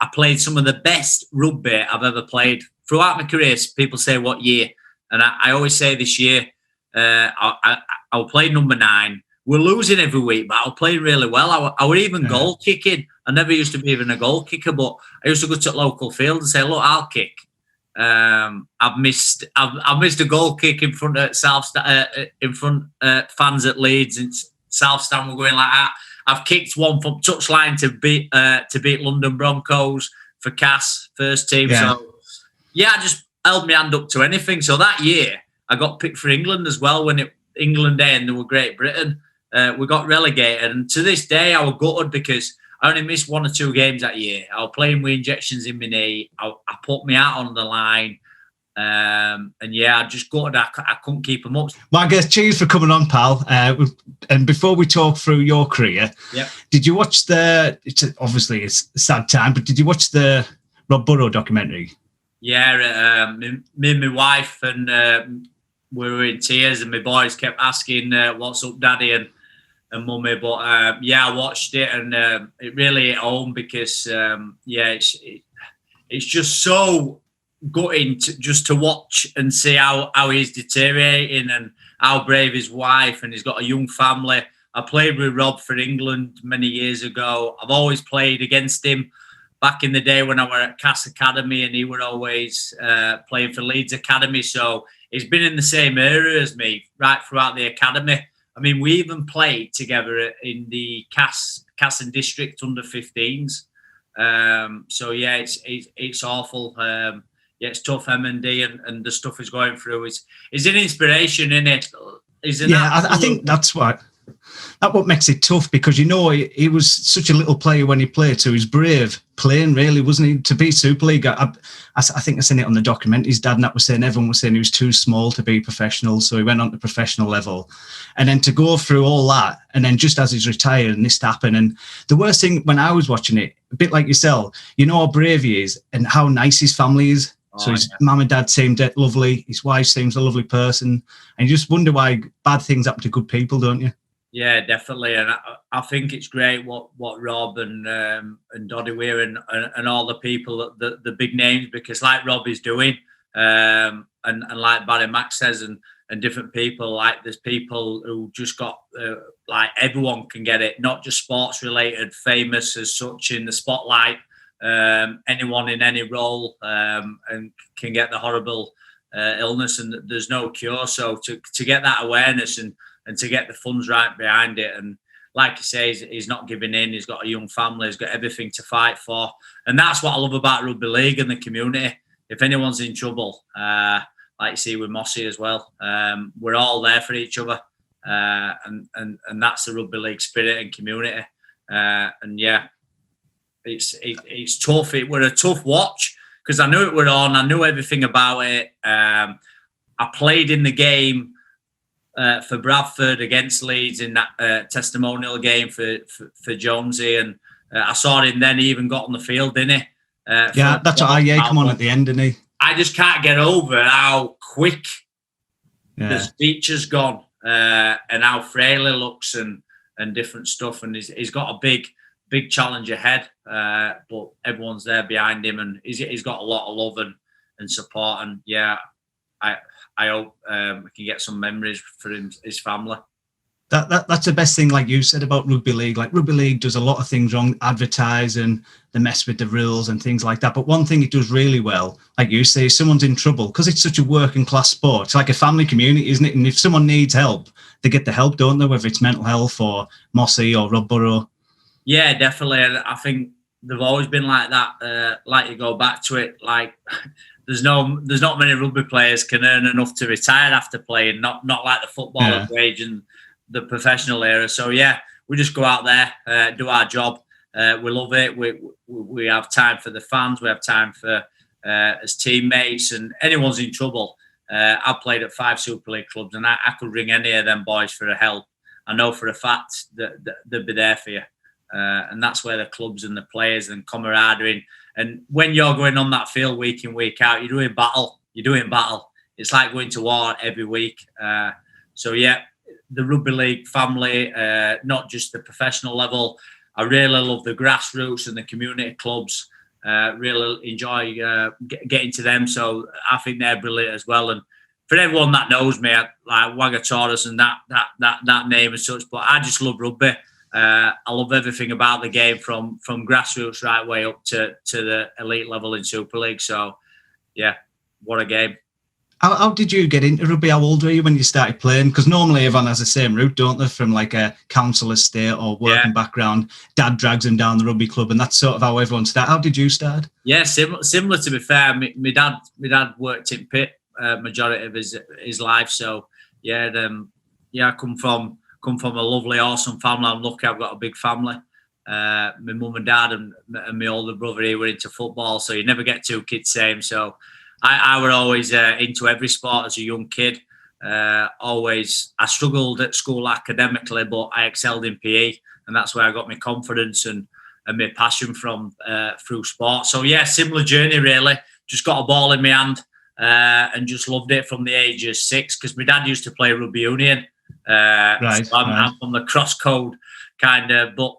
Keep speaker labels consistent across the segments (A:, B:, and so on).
A: I played some of the best rugby I've ever played throughout my career. People say what year, and I always say this year. I'll play number 9. We're losing every week, but I'll play really well. I were even goal kicking. I never used to be even a goal kicker, but I used to go to local field and say, "Look, I'll kick." I've missed a goal kick in front of fans at Leeds and South Stand. We're going like that. I've kicked one from touchline to beat London Broncos for Cass first team. Yeah. So yeah, I just held my hand up to anything. So that year I got picked for England as well when England Day and they were Great Britain. We got relegated, and to this day I was gutted because I only missed 1 or 2 games that year. I was playing with injections in my knee. I put me out on the line. And yeah, I just gutted. I couldn't keep them up.
B: Well, I guess cheers for coming on, pal. And before we talk through your career, did you watch obviously it's a sad time, but did you watch the Rob Burrow documentary?
A: Yeah, me and my wife and we were in tears, and my boys kept asking, "What's up, Daddy?" and Mummy. But yeah, I watched it, and it really hit home because it's just so gutting just to watch and see how he's deteriorating and how brave his wife, and he's got a young family. I played with Rob for England many years ago. I've always played against him back in the day when I were at Cass Academy, and he were always playing for Leeds Academy. So he's been in the same area as me right throughout the academy. I mean, we even played together in the Cass and District under 15s. So yeah, it's awful. Yeah, it's tough. M&D and the stuff he's going through is an inspiration, isn't it?
B: I think that's what makes it tough, because he was such a little player when he played, so he's brave playing, really, wasn't he? To be Super League, I think I seen it on the documentary. His dad and that was saying, everyone was saying he was too small to be professional, so he went on to professional level, and then to go through all that, and then just as he's retired and this happened, and the worst thing when I was watching it, a bit like yourself, how brave he is and how nice his family is. So his mum and dad seemed lovely. His wife seems a lovely person. And you just wonder why bad things happen to good people, don't you?
A: Yeah, definitely. And I think it's great what Rob and Doddy Weir and all the people, the big names, because like Rob is doing, and like Barry Mack says, and different people, like there's people who just got, like everyone can get it, not just sports related, famous as such in the spotlight. Anyone in any role and can get the horrible illness, and there's no cure. So to get that awareness and to get the funds right behind it, and like you say, he's not giving in. He's got a young family. He's got everything to fight for, and that's what I love about rugby league and the community. If anyone's in trouble, like you see with Mossy as well, we're all there for each other, and that's the rugby league spirit and community. And yeah. It's tough. It were a tough watch because I knew it were on. I knew everything about it. I played in the game for Bradford against Leeds in that testimonial game for Jonesy, and I saw him then. He even got on the field, didn't he?
B: That's what come on at the end, didn't he?
A: I just can't get over how quick the speech has gone and how frail he looks and different stuff. And he's got a big challenge ahead, but everyone's there behind him, and he's got a lot of love and support. And yeah, I hope we can get some memories for his family.
B: That's the best thing, like you said about rugby league. Like rugby league does a lot of things wrong, advertising, they mess with the rules and things like that. But one thing it does really well, like you say, if someone's in trouble, because it's such a working class sport, it's like a family community, isn't it? And if someone needs help, they get the help, don't they? Whether it's mental health or Mossy or Rob Burrow. Yeah,
A: definitely. And I think they've always been like that. Like you go back to it, like there's not many rugby players can earn enough to retire after playing. Not like the football wage and the professional era. So yeah, we just go out there, do our job. We love it. We have time for the fans. We have time for as teammates, and anyone's in trouble. I've played at 5 Super League clubs, and I could ring any of them boys for a help. I know for a fact that they'll be there for you. And that's where the clubs and the players and camaraderie. And when you're going on that field week in, week out, you're doing battle. It's like going to war every week. So yeah, the rugby league family, not just the professional level. I really love the grassroots and the community clubs. Really enjoy getting to them. So I think they're brilliant as well. And for everyone that knows me, like Wagga-Taurus and that name and such, but I just love rugby. I love everything about the game from grassroots right way up to the elite level in Super League. So, yeah, what a game.
B: How did you get into rugby? How old were you when you started playing? Because normally everyone has the same route, don't they? From like a council estate or working background. Dad drags them down the rugby club, and that's sort of how everyone started. How did you start?
A: Yeah, similar to be fair. My dad worked in Pitt majority of his life. So yeah, I come from a lovely, awesome family. I'm lucky I've got a big family. My mum and dad and my older brother, he were into football, so you never get two kids same. So I were always into every sport as a young kid. I struggled at school academically, but I excelled in PE, and that's where I got my confidence and my passion from through sport. So yeah, similar journey really. Just got a ball in my hand and just loved it from the age of 6, because my dad used to play rugby union. So I'm from the cross code kind of, but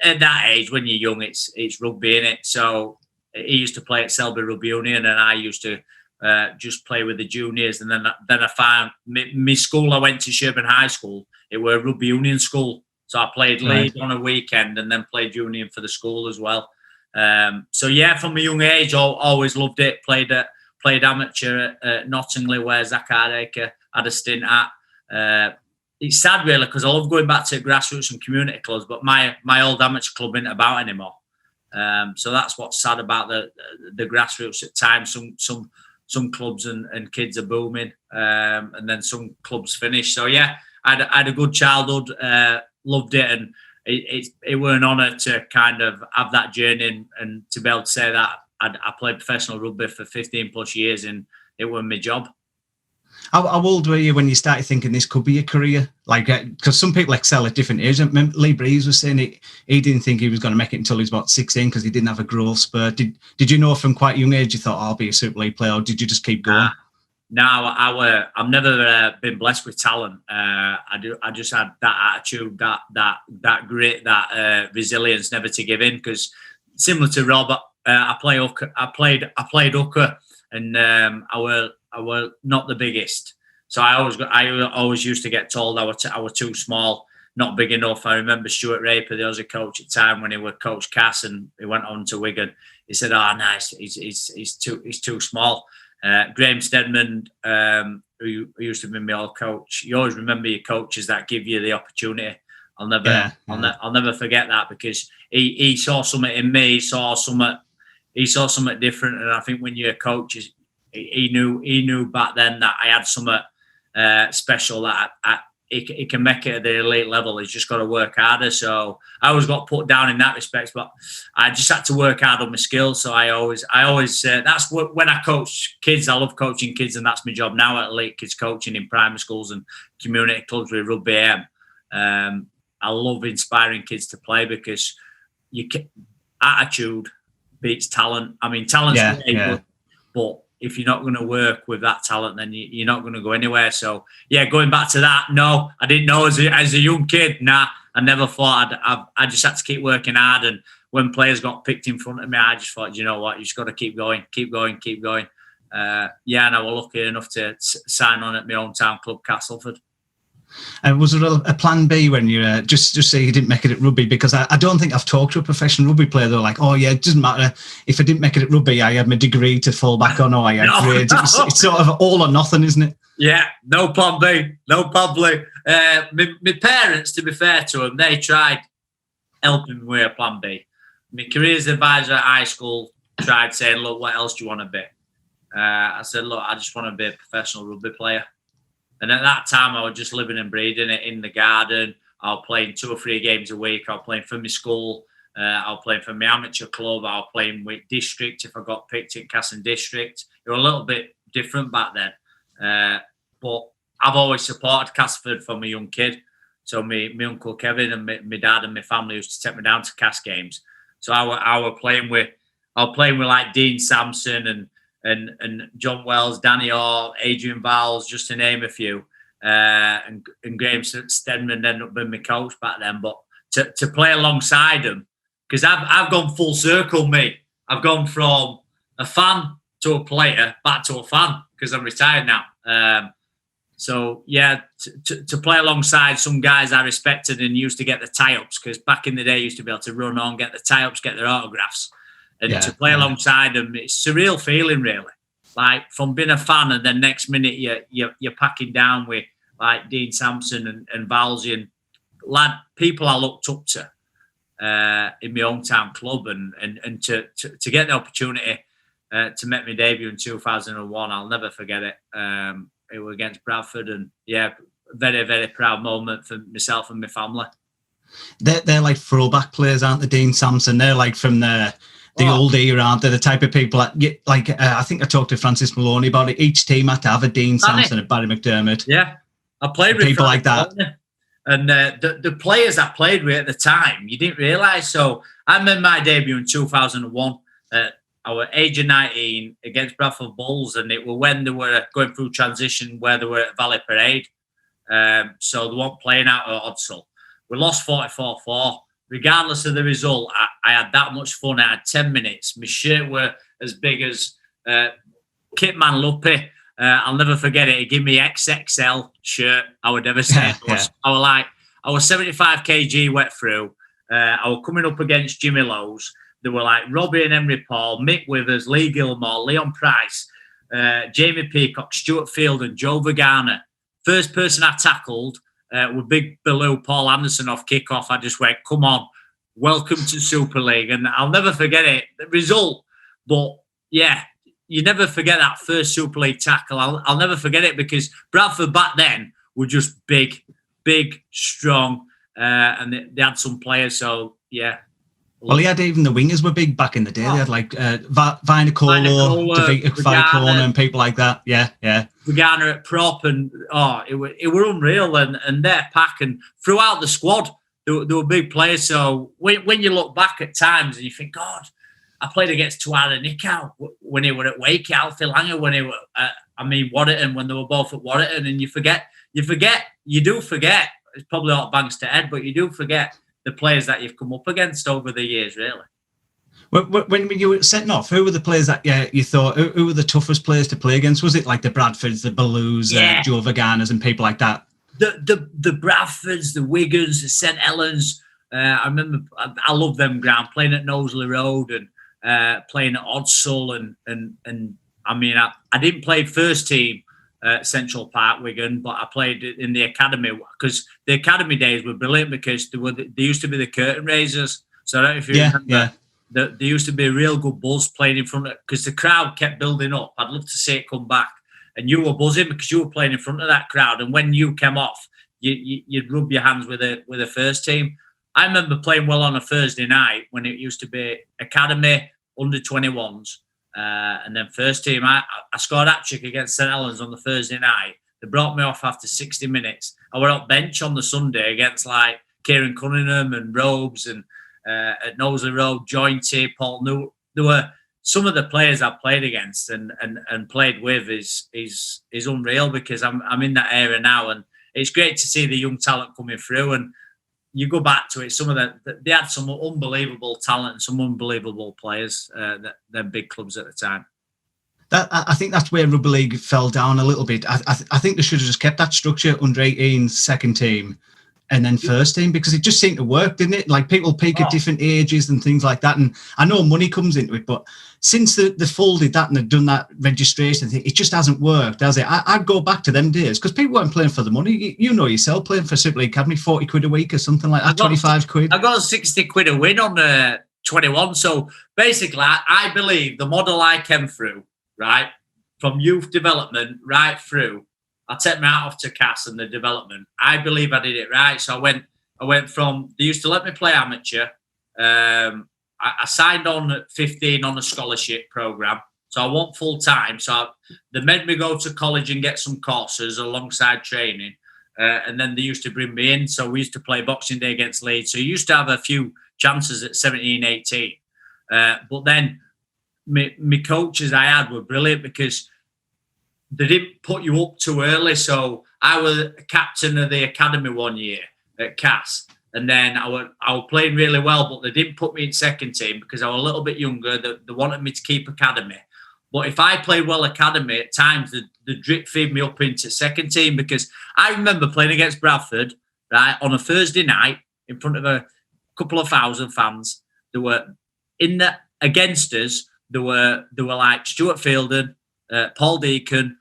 A: at that age when you're young, it's rugby in it. So he used to play at Selby Rugby Union, and I used to just play with the juniors. And then I found my school. I went to Sherburn High School. It were a rugby union school, so I played league on a weekend and then played union for the school as well. So yeah, from a young age, always loved it. Played amateur at Nottingley, where Zach Hardacre had a stint at. It's sad really, because I love going back to grassroots and community clubs, but my old amateur club isn't about anymore. So that's what's sad about the grassroots at times. Some clubs and kids are booming, and then some clubs finish. So yeah, I had a good childhood, loved it, and it were an honour to kind of have that journey and to be able to say that I played professional rugby for 15 plus years, and it was my job.
B: How old were you when you started thinking this could be a career? Like, because some people excel at different ages. Lee Breeze was saying he didn't think he was going to make it until he was about 16 because he didn't have a growth spurt. Did you know from quite a young age you thought, I'll be a Super League player, or did you just keep going?
A: I've never been blessed with talent. I just had that attitude, that grit, that resilience, never to give in. Because similar to Rob, I played hooker, and I were not the biggest. So I always used to get told I were too small, not big enough. I remember Stuart Raper, there was a coach at the time when he was Coach Cass, and he went on to Wigan. He said, "Oh, nice, he's too small." Graham Stedman, who used to be my old coach. You always remember your coaches that give you the opportunity. I'll never forget that, because he saw something in me. He saw something different, and I think when you're a coach, he knew back then that I had something special, that he can make it at the elite level. He's just got to work harder. So I always got put down in that respect, but I just had to work hard on my skills. So I always that's when I coach kids. I love coaching kids, and that's my job now at Elite Kids Coaching in primary schools and community clubs with Rugby AM. I love inspiring kids to play, because attitude beats talent. I mean, talent's great, but if you're not going to work with that talent, then you're not going to go anywhere. So yeah, going back to that, no, I didn't know as a young kid. Nah, I never thought I just had to keep working hard. And when players got picked in front of me, I just thought, you know what, you just got to keep going. And I was lucky enough to sign on at my hometown club, Castleford.
B: Was there a plan B when you just say you didn't make it at rugby? Because I don't think I've talked to a professional rugby player. They're like, oh yeah, it doesn't matter if I didn't make it at rugby. I had my degree to fall back on, or I had grades. It's sort of all or nothing, isn't it?
A: Yeah, no plan B, no plan B. My parents, to be fair to them, they tried helping me with a plan B. My careers advisor at high school tried saying, look, what else do you want to be? I said, look, I just want to be a professional rugby player. And at that time, I was just living and breathing it in the garden. I was playing 2 or 3 games a week. I was playing for my school. I was playing for my amateur club. I was playing with district if I got picked in Casson District. It was a little bit different back then. But I've always supported Castleford from a young kid. So my Uncle Kevin and my dad and my family used to take me down to Cass games. So I was playing with like Dean Sampson and John Wells, Danny Orr, Adrian Valls, just to name a few. And Graham Stedman ended up being my coach back then. But to play alongside them, because I've gone full circle, me. I've gone from a fan to a player back to a fan because I'm retired now. So yeah, to play alongside some guys I respected and used to get the tie-ups, because back in the day I used to be able to run on, get the tie-ups, get their autographs, and to play alongside them, it's a surreal feeling, really. Like from being a fan, and then next minute you're packing down with like Dean Sampson and Valsey and people I looked up to in my hometown club, and to get the opportunity to make my debut in 2001, I'll never forget it. It was against Bradford, and very, very proud moment for myself and my family.
B: They're like throwback players, aren't they, Dean Sampson? They're like from the old era, aren't they? The type of people that, I think I talked to Francis Maloney about it. Each team had to have a Dean Sampson and Barry McDermott.
A: Yeah, I played with
B: people like that.
A: And the players I played with at the time, you didn't realise. So I made my debut in 2001. I was age of 19 against Bradford Bulls, and it was when they were going through transition where they were at Valley Parade. So they weren't playing out at Odsall. We lost 44-4. Regardless of the result, I had that much fun. I had 10 minutes. My shirt were as big as Kitman Luppy. I'll never forget it. He gave me XXL shirt. I would never say it. I was 75 kg wet through. I was coming up against Jimmy Lowe's. They were like Robbie and Henry Paul, Mick Withers, Lee Gilmore, Leon Price, Jamie Peacock, Stuart Field, and Joe Vagana. First person I tackled with Big Baloo, Paul Anderson off kickoff. I just went, come on, welcome to Super League. And I'll never forget it, the result. But yeah, you never forget that first Super League tackle. I'll never forget it, because Bradford back then were just big, strong, and they had some players. So yeah.
B: Well, he had even the wingers were big back in the day. They had like Vinacolo, Davita Vicona, and people like that. Yeah.
A: Vagana at prop, and it were unreal, and their pack, and throughout the squad, they were big players. So when you look back at times and you think, God, I played against Tuara Nicow when he were at Wake, Alfie Langer when he were, Waterton, when they were both at Waterton, and you do forget. It's probably all bangs to head, but you do forget the players that you've come up against over the years, really.
B: When you were setting off, who were the players that you thought, who were the toughest players to play against? Was it like the Bradfords, the Baloos, Joe Vaganas and people like that?
A: The Bradfords, the Wigans, the St Helens. I remember I loved them ground, playing at Knowsley Road and playing at Odsall. And I didn't play first team Central Park, Wigan, but I played in the academy, because the academy days were brilliant, because they used to be the curtain raisers. So I don't know if you remember, there used to be a real good buzz playing in front of, because the crowd kept building up. I'd love to see it come back. And you were buzzing because you were playing in front of that crowd. And when you came off, you'd rub your hands with the first team. I remember playing well on a Thursday night when it used to be academy, under 21s. And then first team, I scored a hat-trick against St Helens on the Thursday night. They brought me off after 60 minutes. I went up bench on the Sunday against like Kieran Cunningham and Robes, and at Knowsley Road, Jointy, Paul New. There were some of the players I played against and played with is unreal, because I'm in that era now, and it's great to see the young talent coming through. And you go back to it, they had some unbelievable talent and some unbelievable players, they're big clubs at the time.
B: I think that's where Rugby League fell down a little bit. I think they should have just kept that structure, under 18s, second team, and then first team, because it just seemed to work, didn't it? Like people peak at different ages and things like that. And I know money comes into it, but since they folded that and they've done that registration thing, it just hasn't worked, has it? I'd go back to them days, because people weren't playing for the money. You know yourself, playing for Super League Academy, 40 quid a week or something like that, 25 quid.
A: I got 60 quid a win on 21. So basically, I believe the model I came through, right, from youth development right through, I take my hat off to Cass and the development. I believe I did it right. So I went from, they used to let me play amateur. I signed on at 15 on a scholarship program. So I want full time. So they made me go to college and get some courses alongside training. And then they used to bring me in. So we used to play Boxing Day against Leeds. So you used to have a few chances at 17, 18. But then my coaches I had were brilliant, because they didn't put you up too early. So I was captain of the academy one year at Cass. And then I was playing really well, but they didn't put me in second team because I was a little bit younger. They wanted me to keep academy. But if I played well academy, at times the drip feed me up into second team, because I remember playing against Bradford, right, on a Thursday night in front of a couple of thousand fans. There were against us. There were like Stuart Fielden, Paul Deacon,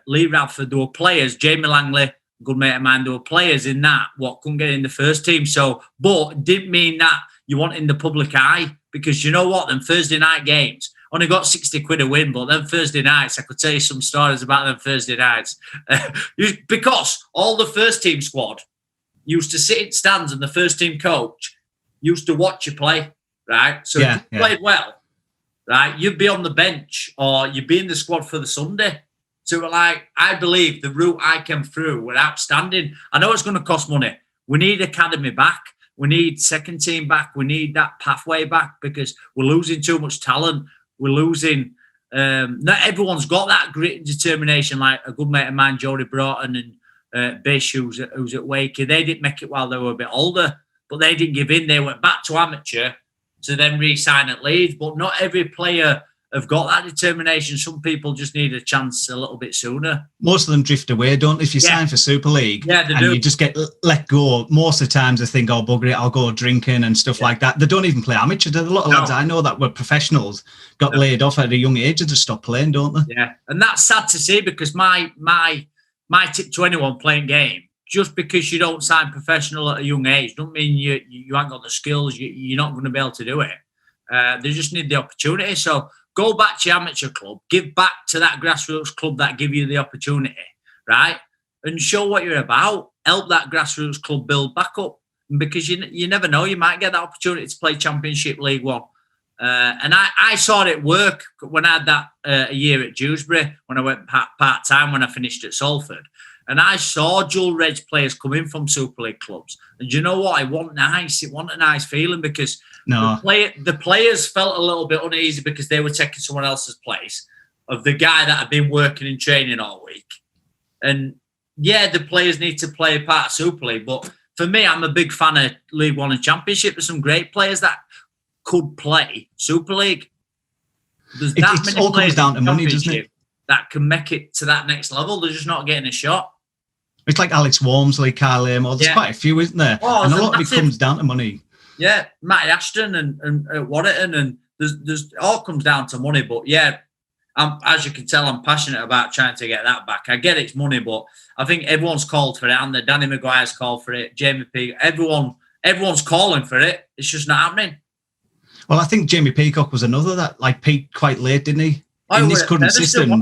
A: Lee Radford. There were players, Jamie Langley, good mate of mine. There were players in that what couldn't get in the first team. So, but didn't mean that you want in the public eye, because you know what? Them Thursday night games only got 60 quid a win, but then Thursday nights, I could tell you some stories about them Thursday nights, because all the first team squad used to sit in stands, and the first team coach used to watch you play, right? So if you played well, right, you'd be on the bench or you'd be in the squad for the Sunday. So like, I believe the route I came through were outstanding. I know it's going to cost money. We need academy back. We need second team back. We need that pathway back, because we're losing too much talent. We're losing. Not everyone's got that grit and determination. Like a good mate of mine, Jody Broughton and Bish, who's at Wakey. They didn't make it while they were a bit older, but they didn't give in. They went back to amateur to then re-sign at Leeds. But not every player have got that determination. Some people just need a chance a little bit sooner. Most
B: of them drift away, don't they? If you sign for Super League and you just get let go, most of the times they think, oh, bugger it, I'll go drinking and stuff like that. They don't even play amateur. There's a lot of lads I know that were professionals, got laid off at a young age and just stopped playing, don't they?
A: Yeah, and that's sad to see, because my tip to anyone playing game, just because you don't sign professional at a young age, don't mean you ain't got the skills, you're not going to be able to do it. They just need the opportunity. So go back to your amateur club, give back to that grassroots club that give you the opportunity, right? And show what you're about. Help that grassroots club build back up. Because you never know, you might get that opportunity to play Championship League One. And I saw it work when I had that a year at Dewsbury, when I went part-time, when I finished at Salford. And I saw dual reg players come in from Super League clubs. And you know what? It wasn't nice. It wasn't a nice feeling, because the players felt a little bit uneasy because they were taking someone else's place of the guy that had been working and training all week. And yeah, the players need to play a part of Super League. But for me, I'm a big fan of League One and Championship. There's some great players that could play Super League. There's that many
B: all
A: players
B: comes down to money, doesn't it?
A: That can make it to that next level. They're just not getting a shot.
B: It's like Alex Walmsley, Carl Amor. There's quite a few, isn't there? And a lot of it comes down to money.
A: Yeah, Matty Ashton and Warrington, and there's all comes down to money. But yeah, as you can tell, I'm passionate about trying to get that back. I get it's money, but I think everyone's called for it. And Danny Maguire's called for it. Jamie P. Everyone's calling for it. It's just not happening.
B: Well, I think Jamie Peacock was another that peaked quite late, didn't he? In this current system,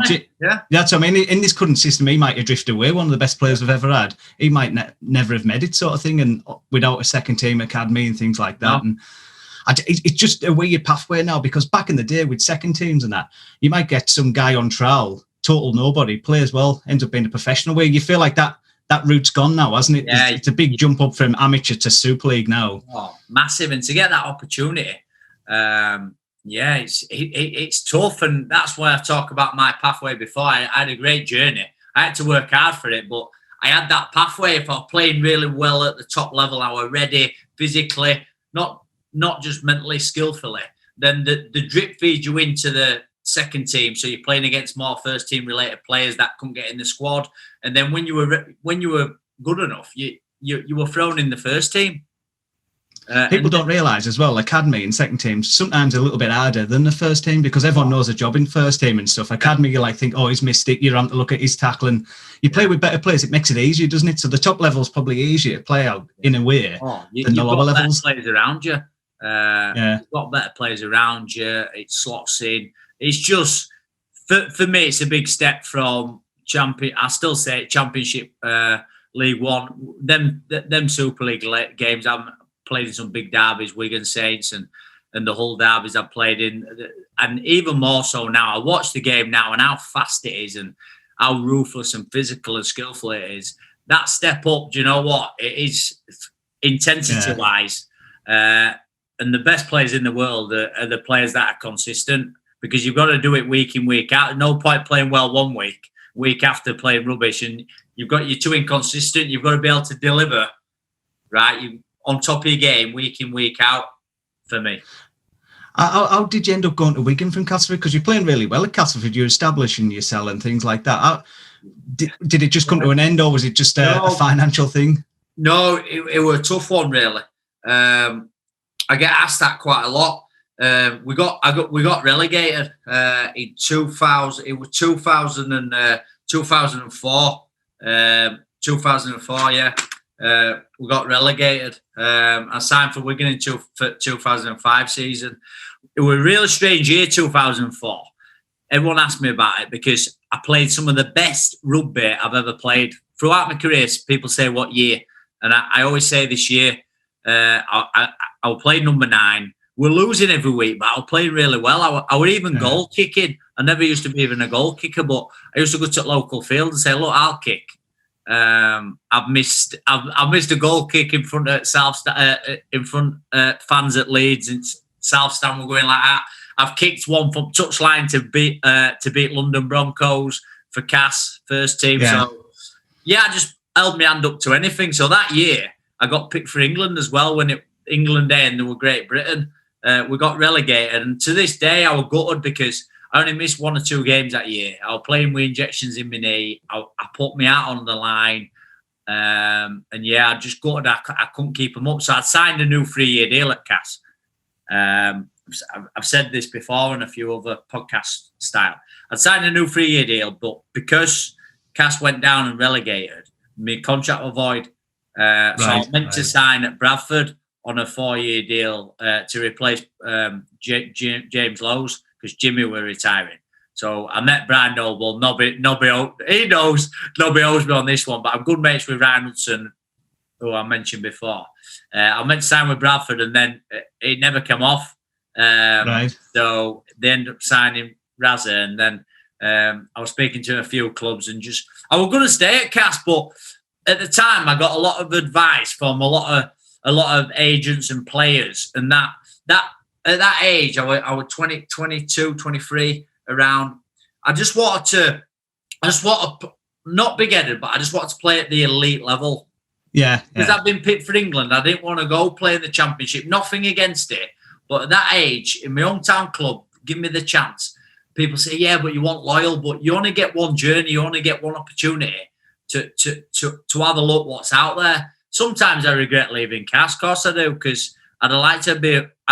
B: that's what I mean. In this current system, he might have drifted away. One of the best players we've ever had. He might never have made it, sort of thing, and without a second team academy and things like that. No. And it's just a weird pathway now, because back in the day with second teams and that, you might get some guy on trial, total nobody, plays well, ends up being a professional. Where you feel like that route's gone now, hasn't it? Yeah, it's a big jump up from amateur to Super League now.
A: Oh, massive, and to get that opportunity. Yeah, it's tough, and that's why I talk about my pathway before. I had a great journey. I had to work hard for it, but I had that pathway. If I was playing really well at the top level, I was ready physically, not just mentally, skillfully. Then the drip feeds you into the second team, so you're playing against more first team related players that couldn't get in the squad. And then when you were good enough, you were thrown in the first team.
B: People don't realise as well, academy and second teams sometimes a little bit harder than the first team, because everyone knows a job in first team and stuff. Academy, you think, oh, he's missed it. You're having to look at his tackling. You play with better players, it makes it easier, doesn't it? So the top level's probably easier to play out in a way than the lower levels.
A: Players around you. You've got better players around you. It slots in. It's just for me, it's a big step from champion. I still say Championship League One. Them Super League games. I'm played in some big derbies, Wigan Saints and the Hull derbies I've played in, and even more so now. I watch the game now and how fast it is and how ruthless and physical and skillful it is. That step up, do you know what? It is intensity-wise. And the best players in the world are the players that are consistent, because you've got to do it week in, week out. No point playing well one week after playing rubbish, and you're too inconsistent. You've got to be able to deliver, right? on top of your game week in, week out for me.
B: How did you end up going to Wigan from Castleford? Because you're playing really well at Castleford. You're establishing yourself and things like that. Did it just come to an end, or was it just a financial thing?
A: No, it was a tough one, really. I get asked that quite a lot. We got relegated in 2000. It was 2004. 2004, yeah. We got relegated. I signed for Wigan in 2005 season. It was a really strange year, 2004. Everyone asked me about it because I played some of the best rugby I've ever played. Throughout my career, people say what year. And I always say this year, I'll play number 9. We're losing every week, but I'll play really well. I were even goal kicking. I never used to be even a goal kicker, but I used to go to local field and say, look, I'll kick. I've missed a goal kick in front of fans at Leeds and South Stand were going like that. I've kicked one from touchline to beat London Broncos for Cass first team. Yeah. So yeah, I just held my hand up to anything. So that year I got picked for England as well when England Day and they were Great Britain. We got relegated, and to this day I was gutted because I only missed 1 or 2 games that year. I was playing with injections in my knee. I put me out on the line. And yeah, I just gutted. I couldn't keep them up. So I'd signed a new 3-year deal at Cass. I've said this before in a few other podcast style. I'd signed a new 3-year deal, but because Cass went down and relegated, my contract was void. So I was meant to sign at Bradford on a 4-year deal to replace James Lowes, because Jimmy were retiring. So I met Brian Noble. He knows nobody owes me on this one, but I'm good mates with Ryan Hudson, who I mentioned before. I meant to sign with Bradford, and then it never came off. So they ended up signing Razza, and then I was speaking to a few clubs, and I was going to stay at Cass, but at the time I got a lot of advice from a lot of agents and players, and that at that age, I was 20, 22, 23, around. I just wanted to not big-headed, but I just wanted to play at the elite level.
B: Yeah.
A: Because I've been picked for England. I didn't want to go play in the Championship. Nothing against it. But at that age, in my hometown club, give me the chance. People say, yeah, but you want loyal, but you only get one journey. You only get one opportunity to have a look what's out there. Sometimes I regret leaving Cass. Of course I do, because I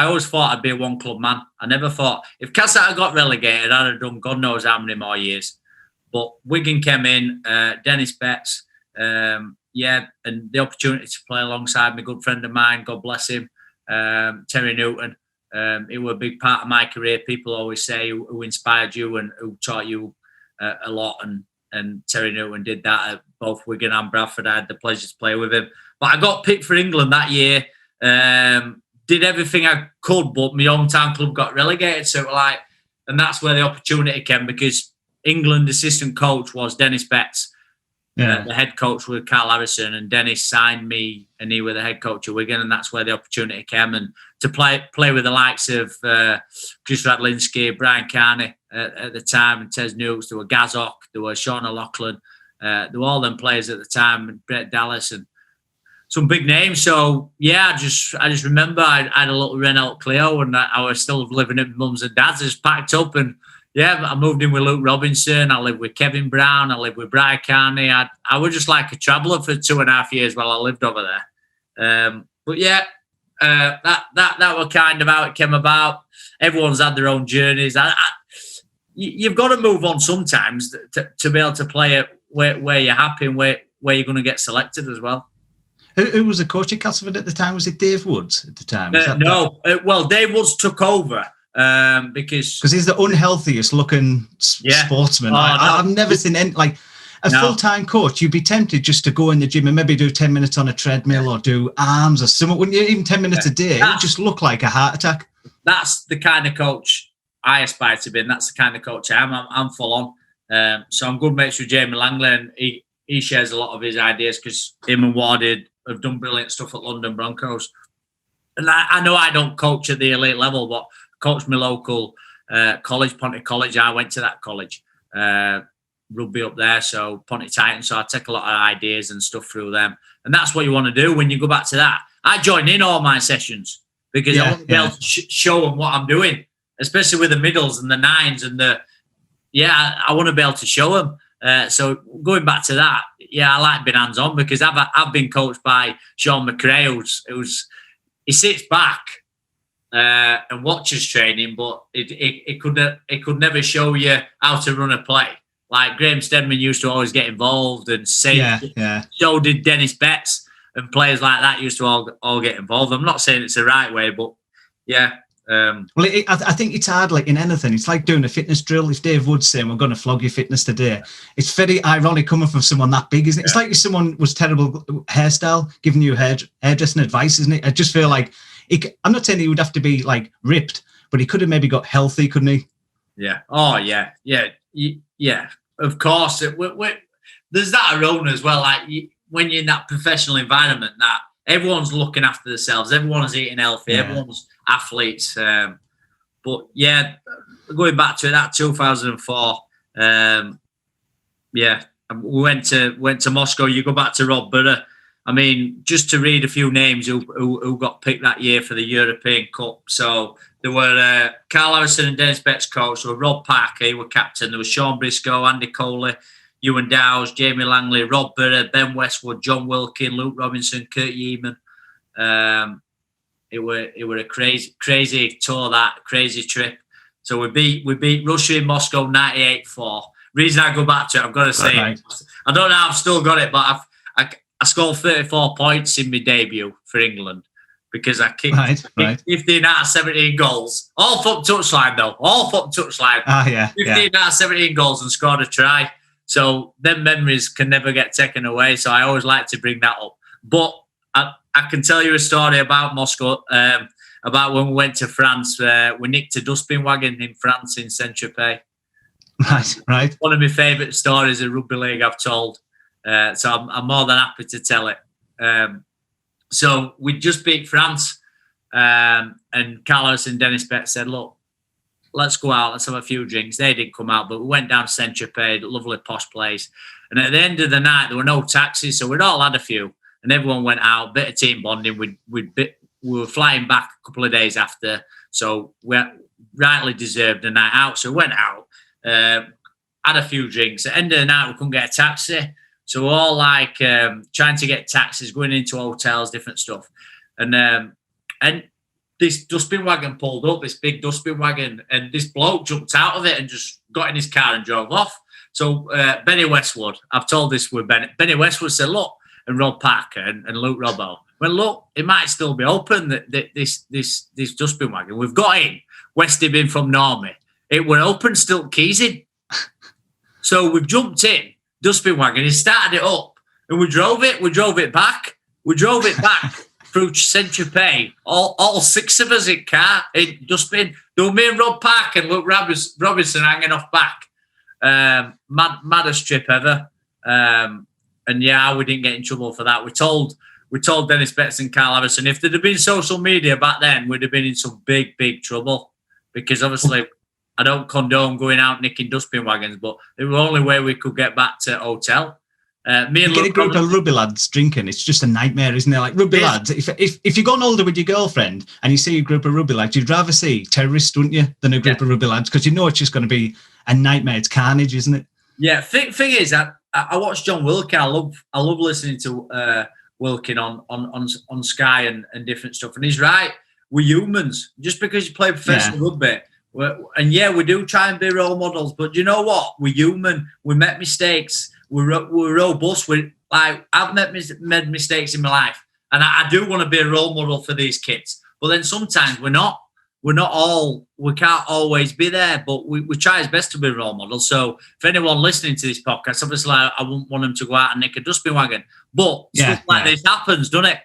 A: always thought I'd be a one-club man. I never thought, if Cass had got relegated, I'd have done God knows how many more years. But Wigan came in, Dennis Betts, and the opportunity to play alongside my good friend of mine, God bless him, Terry Newton. It was a big part of my career. People always say who inspired you and who taught you a lot, and Terry Newton did that at both Wigan and Bradford. I had the pleasure to play with him. But I got picked for England that year. Did everything I could, but my hometown club got relegated. So and that's where the opportunity came, because England assistant coach was Dennis Betts. Yeah. The head coach was Carl Harrison, and Dennis signed me, and he was the head coach of Wigan, and that's where the opportunity came. And to play with the likes of Chris Radlinski, Brian Carney at the time, and Tez Newts, there were Gazok, there were Sean O'Loughlin, there were all them players at the time, and Brett Dallas, and some big names. So yeah, I just remember I had a little Renault Clio, and I was still living at my mum's and dad's. I just packed up, and yeah, I moved in with Luke Robinson. I lived with Kevin Brown. I lived with Brian Carney. I was just like a traveller for 2.5 years while I lived over there. But yeah, that was kind of how it came about. Everyone's had their own journeys. You've got to move on sometimes to be able to play it where you're happy and where you're going to get selected as well.
B: Who was the coach at Castleford at the time? Was it Dave Woods at the time?
A: No. Well, Dave Woods took over because
B: he's the unhealthiest looking sportsman. I've never seen any, like a full-time coach. You'd be tempted just to go in the gym and maybe do 10 minutes on a treadmill or do arms or something. Wouldn't you? Even 10 minutes a day. It would just look like a heart attack. That's
A: the kind of coach I aspire to be, and that's the kind of coach I am. I'm full on. So I'm good mates with Jamie Langley, and he shares a lot of his ideas because him and Warded have done brilliant stuff at London Broncos. And I know I don't coach at the elite level, but coach my local college, Ponty College. I went to that college, rugby up there, so Ponty Titans. So I take a lot of ideas and stuff through them. And that's what you want to do when you go back to that. I join in all my sessions because I want to be able to show them what I'm doing, especially with the middles and the nines and I want to be able to show them. So going back to that, I like being hands-on because I've been coached by Sean McRae, he sits back and watches training, but it could never show you how to run a play. Like Graham Stedman used to always get involved and say, so did Dennis Betts, and players like that used to all get involved. I'm not saying it's the right way, but
B: I think it's hard, like in anything. It's like doing a fitness drill. If Dave Wood's saying we're going to flog your fitness today, it's very ironic coming from someone that big, isn't it? It's like if someone was terrible hairstyle giving you hairdressing advice, isn't it? I just feel like I'm not saying he would have to be like ripped, but he could have maybe got healthy, couldn't he?
A: Yeah. Oh yeah. Of course, there's that around as well. Like when you're in that professional environment, that everyone's looking after themselves, everyone's eating healthy, everyone's athletes. But going back to that 2004, we went to Moscow. You go back to Rob Burrow. I mean, just to read a few names who got picked that year for the European Cup. So there were Carl Harrison and Dennis Betts coach. There were Rob Parker, he was captain. There was Sean Briscoe, Andy Coley, Ewan Dowes, Jamie Langley, Rob Burrow, Ben Westwood, John Wilkin, Luke Robinson, Kurt Yeaman. It were a crazy tour, that crazy trip. So we beat Russia in Moscow 98-4. Reason I go back to it, I've got to say, I don't know how I've still got it, but I scored 34 points in my debut for England because I kicked 15 out of 17 goals. All from touchline though. 15 out of 17 goals and scored a try. So them memories can never get taken away. So I always like to bring that up. But I can tell you a story about Moscow, about when we went to France. We nicked a dustbin wagon in France in Saint-Tropez.
B: Right.
A: One of my favourite stories of rugby league I've told. So I'm more than happy to tell it. So we just beat France, and Carlos and Dennis Betts said, look, let's go out, let's have a few drinks. They didn't come out, but we went down to Saint-Tropez, lovely posh place. And at the end of the night, there were no taxis, so we'd all had a few. And everyone went out, bit of team bonding. We were flying back a couple of days after, so we rightly deserved a night out. So we went out, had a few drinks. At the end of the night, we couldn't get a taxi. So we're all like trying to get taxis, going into hotels, different stuff. And this dustbin wagon pulled up, this big dustbin wagon, and this bloke jumped out of it and just got in his car and drove off. So Benny Westwood, I've told this with Benny Westwood said, look, and Rob Parker and Luke Robbo, well, look, it might still be open, this dustbin wagon. We've got in, Westy been from Normie. It were open, still keys in. So we've jumped in, dustbin wagon, he started it up, and we drove it back through Saint-Tropez, all six of us in car, in dustbin. There were me and Rob Parker and Luke Robinson hanging off back. Maddest trip ever. And we didn't get in trouble for that. We told Dennis Betts and Carl Harrison, if there'd have been social media back then, we'd have been in some big, big trouble. Because obviously, I don't condone going out nicking dustbin wagons, but it was the only way we could get back to hotel. Me and
B: get a group of rugby lads drinking, it's just a nightmare, isn't it? Like rugby lads, if you're going older with your girlfriend and you see a group of rugby lads, you'd rather see terrorists, wouldn't you, than a group of rugby lads, because you know it's just going to be a nightmare. It's carnage, isn't it?
A: Yeah. Thing is, I watched John Wilkin. I love listening to Wilkin on Sky and different stuff. And he's right. We're humans. Just because you play professional rugby, we do try and be role models. But you know what? We're human. We make mistakes. We're robust. I've made mistakes in my life, and I do want to be a role model for these kids. But then sometimes we're not. We can't always be there, but we try as best to be a role model. So if anyone listening to this podcast, obviously I wouldn't want them to go out and nick a dustbin wagon. But stuff like this happens, doesn't it?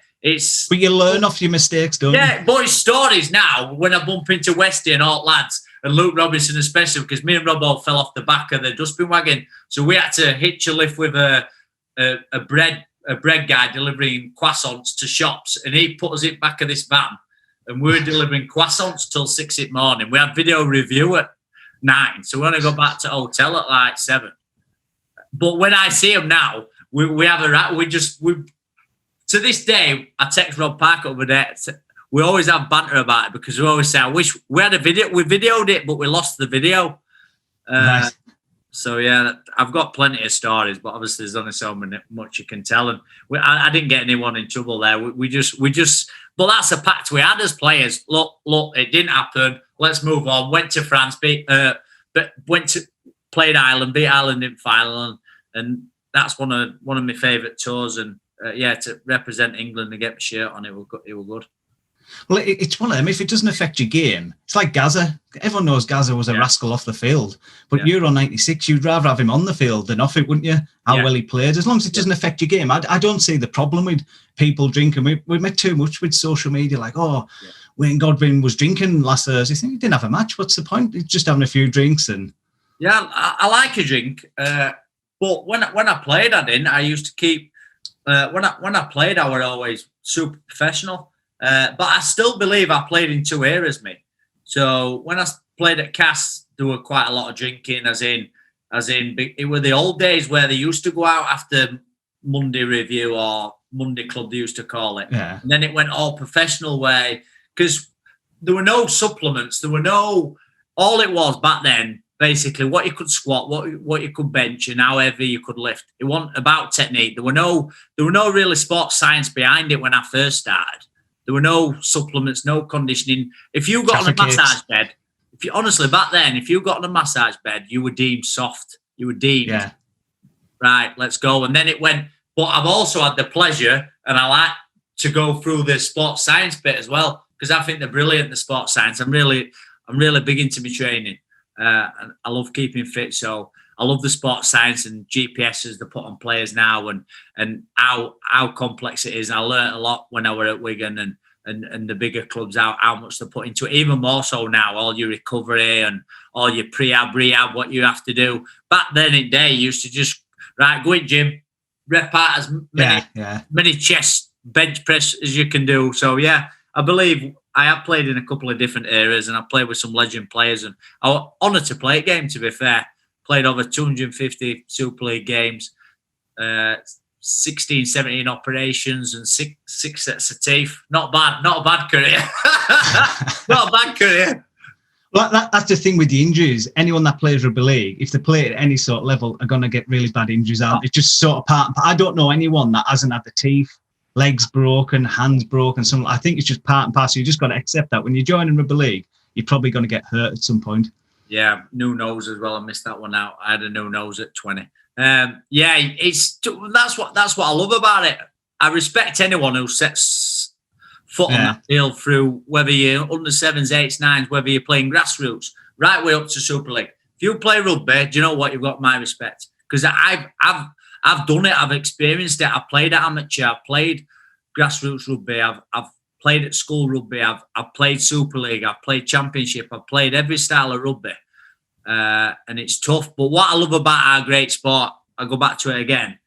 A: But
B: you learn off your mistakes, don't you?
A: Yeah, but it's stories now when I bump into Westy and all lads, and Luke Robinson especially, because me and Robbo fell off the back of the dustbin wagon. So we had to hitch a lift with a bread guy delivering croissants to shops, and he put us in back of this van. And we were delivering croissants till 6 a.m. We had video review at 9. So we only got back to hotel at like 7. But when I see them now, we have a rat. We to this day, I text Rob Parker over there. We always have banter about it because we always say, I wish we had a video. We videoed it, but we lost the video.
B: Nice.
A: So, yeah, I've got plenty of stories, but obviously there's only so much you can tell. And I didn't get anyone in trouble there. We just, but that's a pact we had as players. Look, it didn't happen. Let's move on. Went to France, played Ireland, beat Ireland in final. And that's one of my favourite tours. And to represent England and get my shirt on, it was good.
B: Well, it's one of them. If it doesn't affect your game, it's like Gaza. Everyone knows Gaza was a rascal off the field. But Euro 96, you'd rather have him on the field than off it, wouldn't you? How well he played. As long as it doesn't affect your game. I don't see the problem with people drinking. We met too much with social media, like, Wayne Godwin was drinking last Thursday. I think he didn't have a match. What's the point? He's just having a few drinks. And
A: yeah, I like a drink. But when I played, I didn't. I used to keep... when I played, I was always super professional. But I still believe I played in two eras, mate. So when I played at Cass, there were quite a lot of drinking, as in it were the old days where they used to go out after Monday review or Monday club, they used to call it.
B: Yeah.
A: And then it went all professional way because there were no supplements. There were no, all it was back then, basically what you could squat, what you could bench, and however you could lift. It wasn't about technique. There were no really sports science behind it when I first started. There were no supplements, no conditioning. If you got on a massage bed, back then, if you got on a massage bed, you were deemed soft. You were deemed, right, let's go. And then it went, but I've also had the pleasure, and I like to go through the sports science bit as well, because I think they're brilliant, the sports science. I'm really big into my training. And I love keeping fit. So I love the sports science and GPSs they put on players now and how complex it is. I learned a lot when I were at Wigan and the bigger clubs, how much they put into it. Even more so now, all your recovery and all your rehab, what you have to do. Back then in day, you used to just, go in gym, rep out as many chest, bench press as you can do. So, I believe I have played in a couple of different eras and I've played with some legend players. And I was honoured to play a game, to be fair. Played over 250 Super League games, 16, 17 operations and six sets of teeth. Not a bad career. Not a bad career.
B: Well, that's the thing with the injuries. Anyone that plays rugby league, if they play at any sort of level, are going to get really bad injuries out. It's just sort of part. I don't know anyone that hasn't had the teeth, legs broken, hands broken. Something. I think it's just part and parcel. You just got to accept that when you're joining rugby league, you're probably going to get hurt at some point.
A: Yeah, new nose as well. I missed that one out. I had a new nose at 20. That's what I love about it. I respect anyone who sets foot on that field through whether you're under 7s, 8s, 9s, whether you're playing grassroots, right way up to Super League. If you play rugby, do you know what? You've got my respect because I've done it. I've experienced it. I've played at amateur. I've played grassroots rugby. I've played at school rugby. I've played Super League. I've played Championship. I've played every style of rugby. And it's tough. But what I love about our great sport, I go back to it again,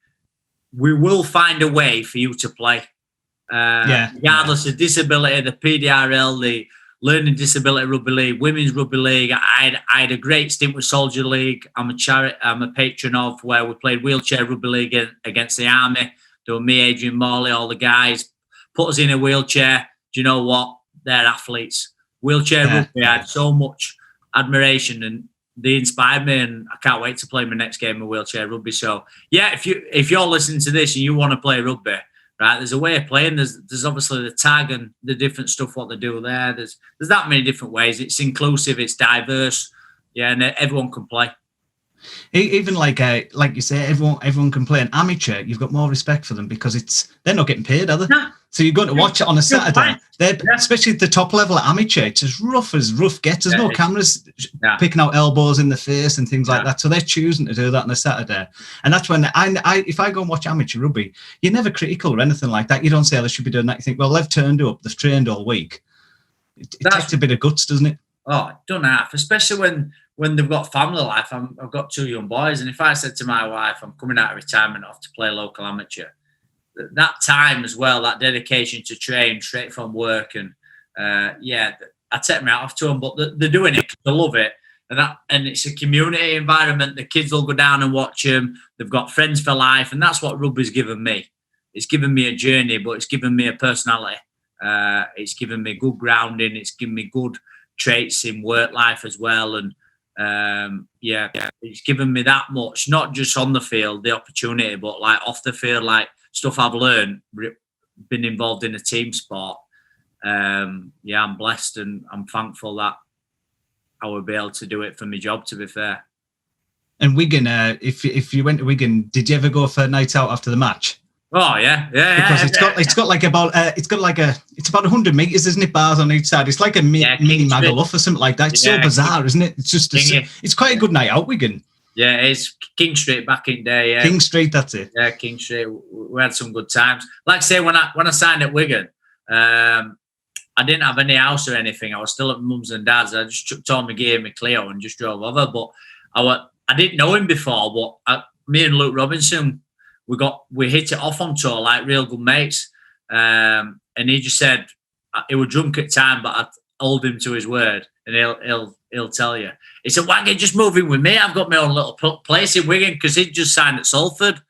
A: we will find a way for you to play. Regardless of disability, the PDRL, the Learning Disability Rugby League, Women's Rugby League. I had a great stint with Soldier League. I'm a patron of where we played wheelchair rugby league against the Army. There were me, Adrian Morley, all the guys. Put us in a wheelchair. Do you know what? They're athletes. Wheelchair rugby, I had so much admiration and they inspired me, and I can't wait to play my next game of wheelchair rugby. So, if you're listening to this and you want to play rugby, right, there's a way of playing. There's obviously the tag and the different stuff what they do there. There's that many different ways. It's inclusive. It's diverse. Yeah, and everyone can play.
B: Even like you say, everyone can play. An amateur, you've got more respect for them because they're not getting paid, are they? No. So you're going to watch it on a Saturday. Especially at the top level at amateur, it's as rough gets. There's no cameras picking out elbows in the face and things like that. So they're choosing to do that on a Saturday. And that's when if I go and watch amateur rugby, you're never critical or anything like that. You don't say, oh, they should be doing that. You think, well, they've turned up, they've trained all week. It takes a bit of guts, doesn't it?
A: Oh, don't have, especially when they've got family life. I've got 2 young boys, and if I said to my wife, I'm coming out of retirement off to play local amateur, that time as well, that dedication to train straight from work, and I take me out off to them, but they're doing it because they love it, and it's a community environment. The kids will go down and watch them. They've got friends for life, and that's what rugby's given me. it's given me a journey, but it's given me a personality. It's given me good grounding. It's given me good traits in work life as well. And it's given me that much, not just on the field, the opportunity, but like off the field, like stuff I've learned, been involved in a team sport. I'm blessed and I'm thankful that I will be able to do it for my job, to be fair.
B: And Wigan, if you went to Wigan, did you ever go for a night out after the match?
A: Oh yeah.
B: Because it's about 100 meters, isn't it? Bars on each side. It's like a mini Magaluf or something like that. It's so bizarre, isn't it? It's just it's quite a good night out, Wigan.
A: Yeah, it's King Street back in the day. Yeah.
B: King Street, that's it.
A: Yeah, King Street. We had some good times. Like I say, when I signed at Wigan, I didn't have any house or anything. I was still at mum's and dad's. I just chucked all my gear in my Clio and just drove over. But I didn't know him before. But me and Luke Robinson, we hit it off on tour like real good mates. And he just said he was drunk at the time, but I hold him to his word, and he'll tell you. He said, "Waggy, just move in with me. I've got my own little place in Wigan," because he'd just signed at Salford.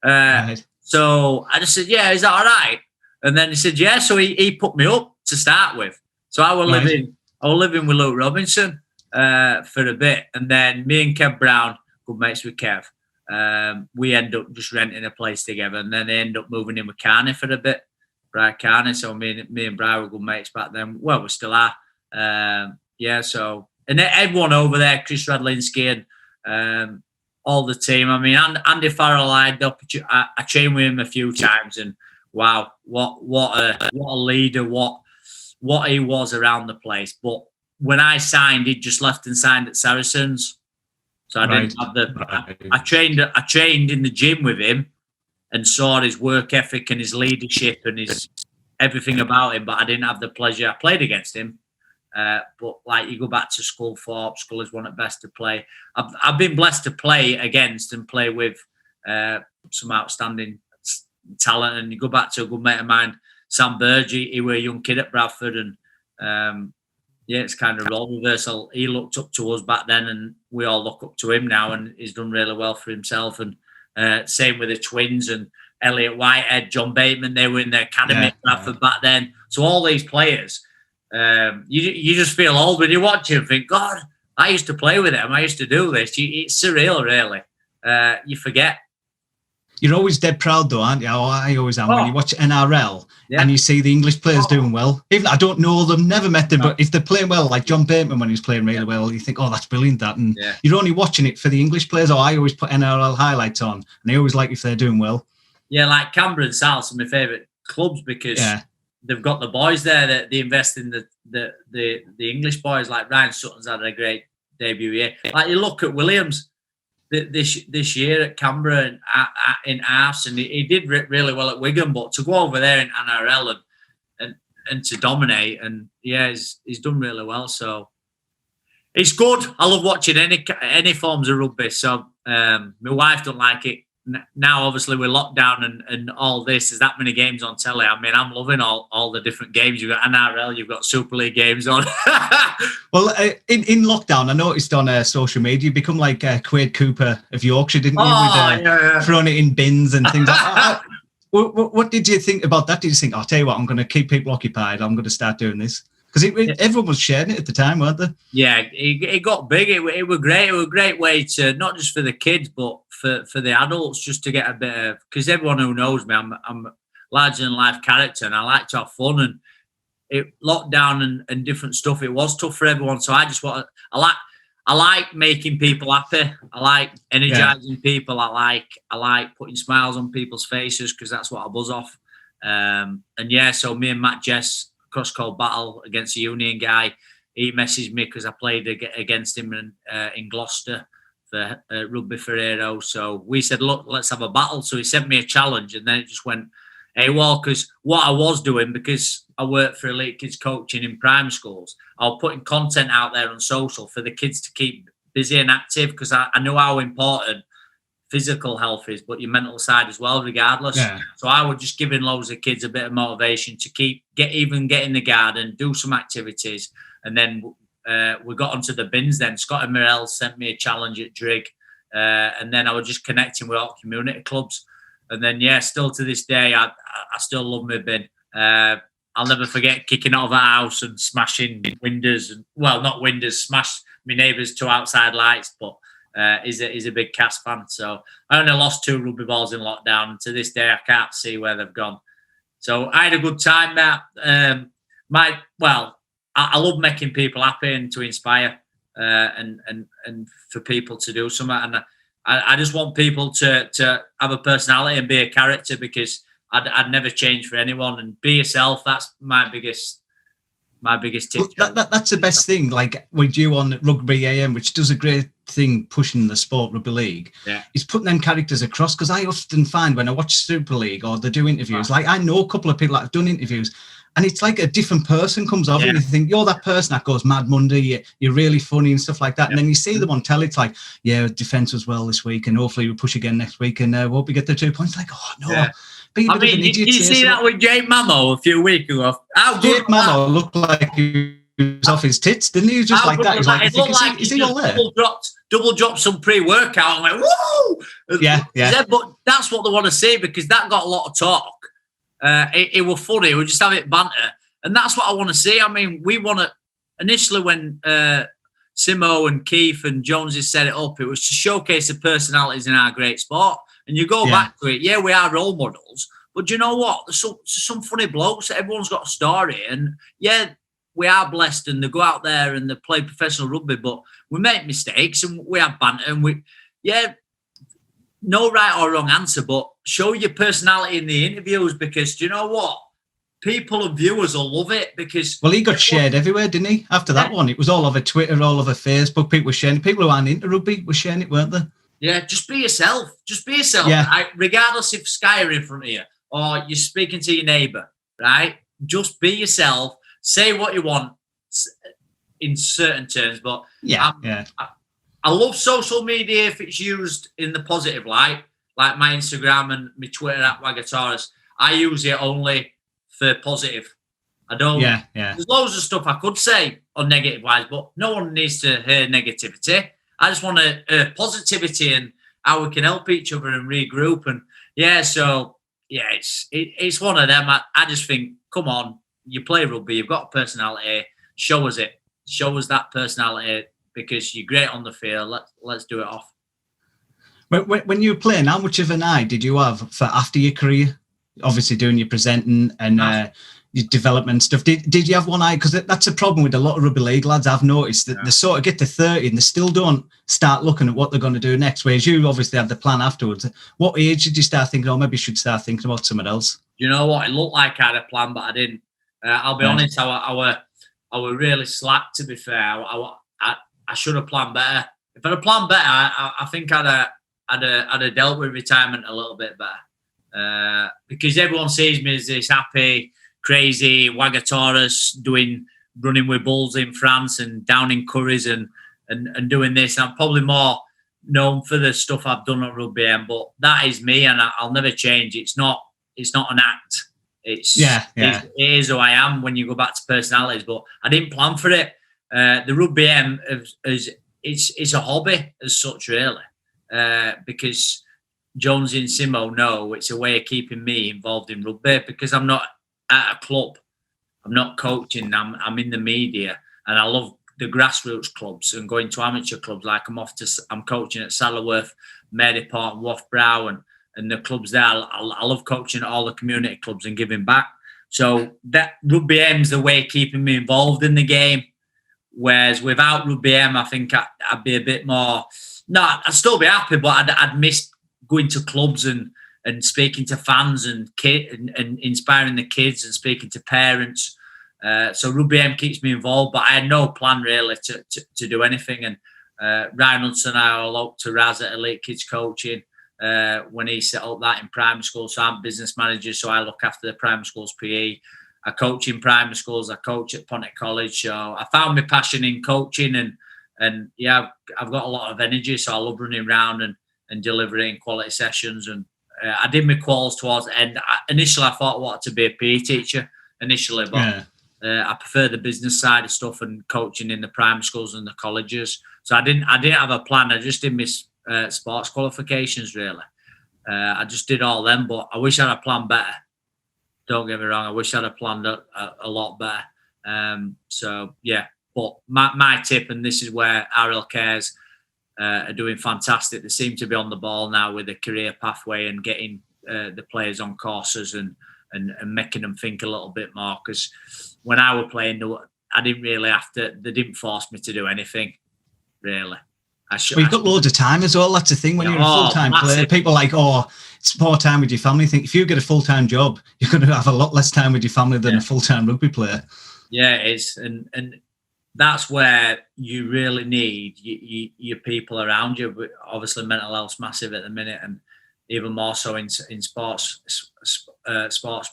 A: Right. So I just said, "Yeah, is that all right?" And then he said, "Yeah." So he put me up to start with. So I was living with Luke Robinson for a bit, and then me and Kev Brown, good mates with Kev. We end up just renting a place together, and then they end up moving in with Carney for a bit, Brian Carney. So me and Brian were good mates back then. Well, we still are. So and everyone over there, Chris Radlinski and all the team. I mean, Andy Farrell, I trained with him a few times, and wow, what a leader, what he was around the place. But when I signed, he'd just left and signed at Saracens. So I didn't have I trained in the gym with him and saw his work ethic and his leadership and his everything about him, but I didn't have the pleasure. I played against him. But like you go back to Sculthorpe, Scull is one at best to play. I've been blessed to play against and play with some outstanding talent. And you go back to a good mate of mine, Sam Burgee. He was a young kid at Bradford, and it's kind of role reversal. He looked up to us back then, and we all look up to him now, and he's done really well for himself. And same with the twins and Elliot Whitehead, John Bateman. They were in the academy at Bradford back then. So all these players, you just feel old when you watch him and think, God, I used to play with him. I used to do this. It's surreal, really. You forget.
B: You're always dead proud, though, aren't you? I always am. When you watch NRL and you see the English players doing well. Even I don't know them, never met them, but if they're playing well, like John Bateman when he's playing really well, you think, oh, that's brilliant, that. And you're only watching it for the English players. I always put NRL highlights on, and I always like if they're doing well. Yeah,
A: like Canberra and South are my favourite clubs because they've got the boys there that they invest in the English boys. Like Ryan Sutton's had a great debut year. Like you look at Williams this year at Canberra and in Arse, and he did really well at Wigan, but to go over there in NRL and to dominate, and he's done really well. So it's good. I love watching any forms of rugby. So my wife don't like it. Now, obviously, with lockdown and all this, there's that many games on telly. I mean, I'm loving all the different games. You've got NRL, you've got Super League games on.
B: Well, in lockdown, I noticed on social media, you become like Quade Cooper of Yorkshire, didn't you? With throwing it in bins and things like that. What did you think about that? Did you think, I'll tell you what, I'm going to keep people occupied. I'm going to start doing this? Because everyone was sharing it at the time, weren't they? Yeah,
A: it got big. It was great. It was a great way to, not just for the kids, but for the adults, just to get a bit of, because everyone who knows me, I'm a larger than life character, and I like to have fun. And lockdown and different stuff, it was tough for everyone. So I like making people happy. I like energizing people. I like putting smiles on people's faces, because that's what I buzz off. So me and Matt Jess, cross-call battle against a Union guy. He messaged me because I played against him in Gloucester for Rugby for Hero. So we said, look, let's have a battle. So he sent me a challenge, and then it just went AWOL, because what I was doing, because I worked for Elite Kids Coaching in primary schools, I was putting content out there on social for the kids to keep busy and active, because I knew how important physical health is, but your mental side as well, regardless. So I was just giving loads of kids a bit of motivation to get in the garden, do some activities. And then we got onto the bins then. Scott and Mirel sent me a challenge at Drigg. And then I was just connecting with all community clubs. And then, yeah, still to this day, I still love my bin. I'll never forget kicking out of a house and smashing windows. And, well, not windows, smashed my neighbour's 2 outside lights, but he's a big Cas fan. So I only lost 2 rugby balls in lockdown. And to this day, I can't see where they've gone. So I had a good time, Matt. I love making people happy and to inspire and for people to do something. And I just want people to have a personality and be a character, because I'd never change for anyone. And be yourself. That's my biggest tip.
B: Well, that's the best thing. Like with you on Rugby AM, which does a great thing pushing the sport, rugby league, is putting them characters across. Because I often find when I watch Super League or they do interviews, like I know a couple of people that have done interviews, and it's like a different person comes off, and you think you're that person that goes Mad Monday, you're really funny and stuff like that. And then you see them on telly, it's like, defence was well this week, and hopefully we push again next week, and hope we get the 2 points. Like, oh no.
A: Yeah. Did you see that with Jake Mamo a few weeks ago?
B: Jake Mamo looked like he was off his tits, didn't he? He was just like that. He was like, is he all there?
A: Double dropped some pre-workout and went, woo!
B: Yeah.
A: But that's what they want to see, because that got a lot of talk. It was funny. We just have it banter. And that's what I want to see. I mean, we want to... Initially, when Simo and Keith and Jonesy set it up, it was to showcase the personalities in our great sport. And you go back to it, we are role models. But do you know what? There's some funny blokes. Everyone's got a story. And, we are blessed, and they go out there and they play professional rugby, but we make mistakes and we have banter. And no right or wrong answer, but show your personality in the interviews, because do you know what? People and viewers will love it, because... Well,
B: he got shared everywhere, didn't he? After that one, it was all over Twitter, all over Facebook. People were sharing it. People who aren't into rugby were sharing it, weren't they?
A: Yeah, just be yourself. Just be yourself.
B: Yeah.
A: Regardless if Sky are in front of you or you're speaking to your neighbour, right? Just be yourself. Say what you want in certain terms. But I love social media if it's used in the positive light, like my Instagram and my Twitter at Wagataurus. I use it only for positive. I don't.
B: Yeah.
A: There's loads of stuff I could say on negative wise, but no one needs to hear negativity. I just want a positivity and how we can help each other and regroup. And it's one of them. I just think, come on, you play rugby, you've got a personality. Show us it. Show us that personality, because you're great on the field. Let's do it off.
B: When you were playing, how much of an eye did you have for after your career? Obviously, doing your presenting and your development stuff. Did you have one eye? Because that's a problem with a lot of rugby league lads. I've noticed that they sort of get to 30 and they still don't start looking at what they're going to do next. Whereas you obviously had the plan afterwards. What age did you start thinking, maybe you should start thinking about something else?
A: You know what? It looked like I had a plan, but I didn't. I'll be honest. I were really slack. To be fair, I should have planned better. If I'd have planned better, I think I'd have dealt with retirement a little bit better. Because everyone sees me as this happy, crazy Wagataurus running with bulls in France and down in Curries and doing this. I'm probably more known for the stuff I've done at Rugby AM, but that is me, and I'll never change. It's not an act. It is who I am when you go back to personalities. But I didn't plan for it. The Rugby AM it's a hobby as such, really, because Jones and Simo know it's a way of keeping me involved in rugby, because I'm not at a club, I'm not coaching, I'm in the media, and I love the grassroots clubs and going to amateur clubs. Like I'm coaching at Saddleworth, Maryport, and Wath Brow, and the clubs there. I love coaching at all the community clubs and giving back. So that Rugby M's the way of keeping me involved in the game. Whereas without Rugby M, I think I'd be a bit more. No, I'd still be happy, but I'd miss going to clubs and speaking to fans and inspiring the kids and speaking to parents. So Rugby M keeps me involved, but I had no plan really to do anything. And Ryan Hudson and I all up to Raz at Elite Kids Coaching when he set up that in primary school. So I'm business manager, so I look after the primary schools PE. I coach in primary schools. I coach at Pontic College. So I found my passion in coaching, and I've got a lot of energy. So I love running around and delivering quality sessions. And I did my quals towards the end. Initially, I thought I wanted to be a PE teacher initially, but I prefer the business side of stuff and coaching in the primary schools and the colleges. So I didn't have a plan. I just did my sports qualifications really. I just did all them, but I wish I'd have planned better. Don't get me wrong. I wish I'd have planned a lot better. So yeah, but my tip, and this is where RL Cares are doing fantastic. They seem to be on the ball now with a career pathway and getting the players on courses and making them think a little bit more. Because when I was playing, I didn't really have to. They didn't force me to do anything, really.
B: You've got loads of time as well. That's the thing. When you're a full-time player, people are like, it's more time with your family. Think if you get a full-time job, you're going to have a lot less time with your family than a full-time rugby player.
A: Yeah, it is. And that's where you really need your people around you. But obviously, mental health's massive at the minute, and even more so in sports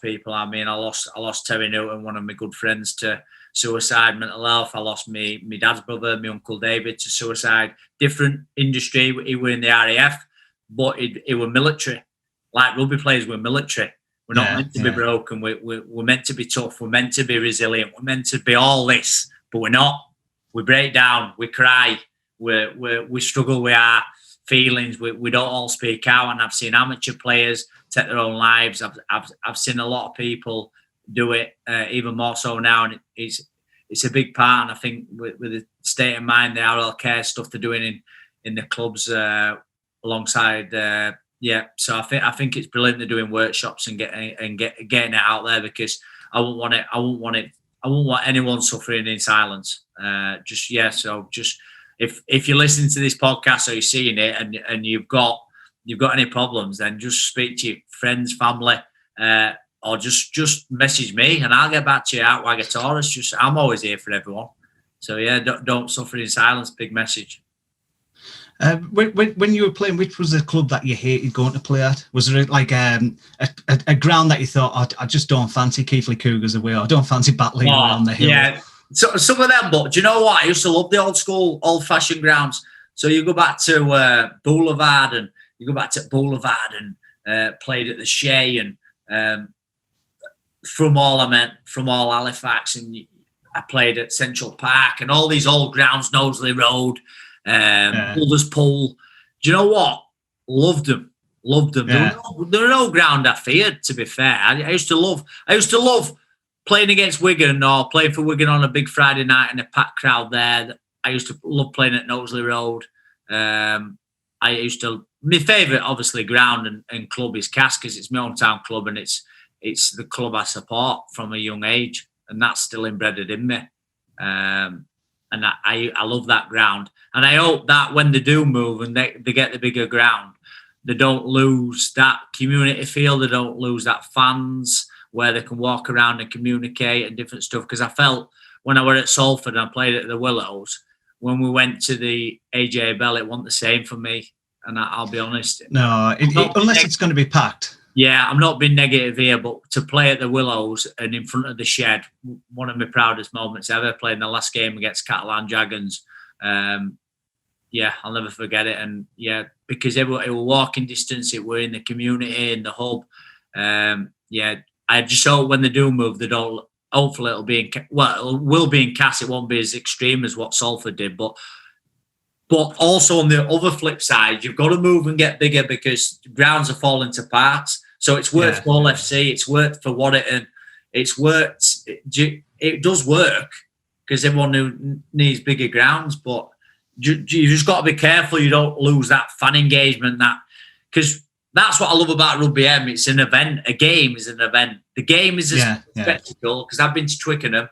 A: people. I mean, I lost Terry Newton, one of my good friends, to suicide, mental health. I lost my dad's brother, my uncle David, to suicide. Different industry. He were in the RAF, but he were military. Like rugby players were military. We're not meant to be broken. We're meant to be tough. We're meant to be resilient. We're meant to be all this, but we're not. We break down. We cry. We struggle with our feelings. We don't all speak out. And I've seen amateur players take their own lives. I've seen a lot of people do it, even more so now, and it's a big part. And I think with the state of mind, the RL Care stuff they're doing in the clubs alongside, So I think it's brilliant they're doing workshops and getting it out there, because I wouldn't want anyone suffering in silence. So if you're listening to this podcast or you're seeing it and you've got any problems, then just speak to your friends, family. Or just message me and I'll get back to you out Wagataurus. I'm always here for everyone. So yeah, don't suffer in silence. Big message.
B: When you were playing, which was the club that you hated going to play at? Was there like a ground that you thought, I just don't fancy Keighley Cougars away, or I don't fancy battling around the hill?
A: Yeah, so some of them. But do you know what? I used to love the old school, old-fashioned grounds. So you go back to Boulevard and played at the Shea and. From all Halifax, and I played at Central Park and all these old grounds, Knowsley Road, Builders Pool. Do you know what? Loved them. Yeah. There were no ground I feared, to be fair. I used to love playing against Wigan or playing for Wigan on a big Friday night in a packed crowd there. I used to love playing at Knowsley Road. My favourite, obviously, ground and club is Cass, because it's my hometown club and it's the club I support from a young age, and that's still embedded in me. And I love that ground. And I hope that when they do move and they get the bigger ground, they don't lose that community feel. They don't lose that fans where they can walk around and communicate and different stuff. Because I felt when I were at Salford and I played at the Willows, when we went to the AJ Bell, it wasn't the same for me. And I'll be honest.
B: No, unless it's going to be packed.
A: Yeah, I'm not being negative here, but to play at the Willows and in front of the Shed, one of my proudest moments ever, playing the last game against Catalan Dragons. I'll never forget it. And yeah, because it was walking distance, it were in the community, in the hub. I just hope when they do move, they don't. Hopefully, it will be in Cass. It won't be as extreme as what Salford did, but also on the other flip side, you've got to move and get bigger, because grounds are falling to parts. So it's worked for All FC. It's worked for it's worked. It does work because everyone who needs bigger grounds, but you just got to be careful you don't lose that fan engagement. Because that's what I love about Rugby AM. It's an event. A game is an event. The game is a spectacle. Because I've been to Twickenham.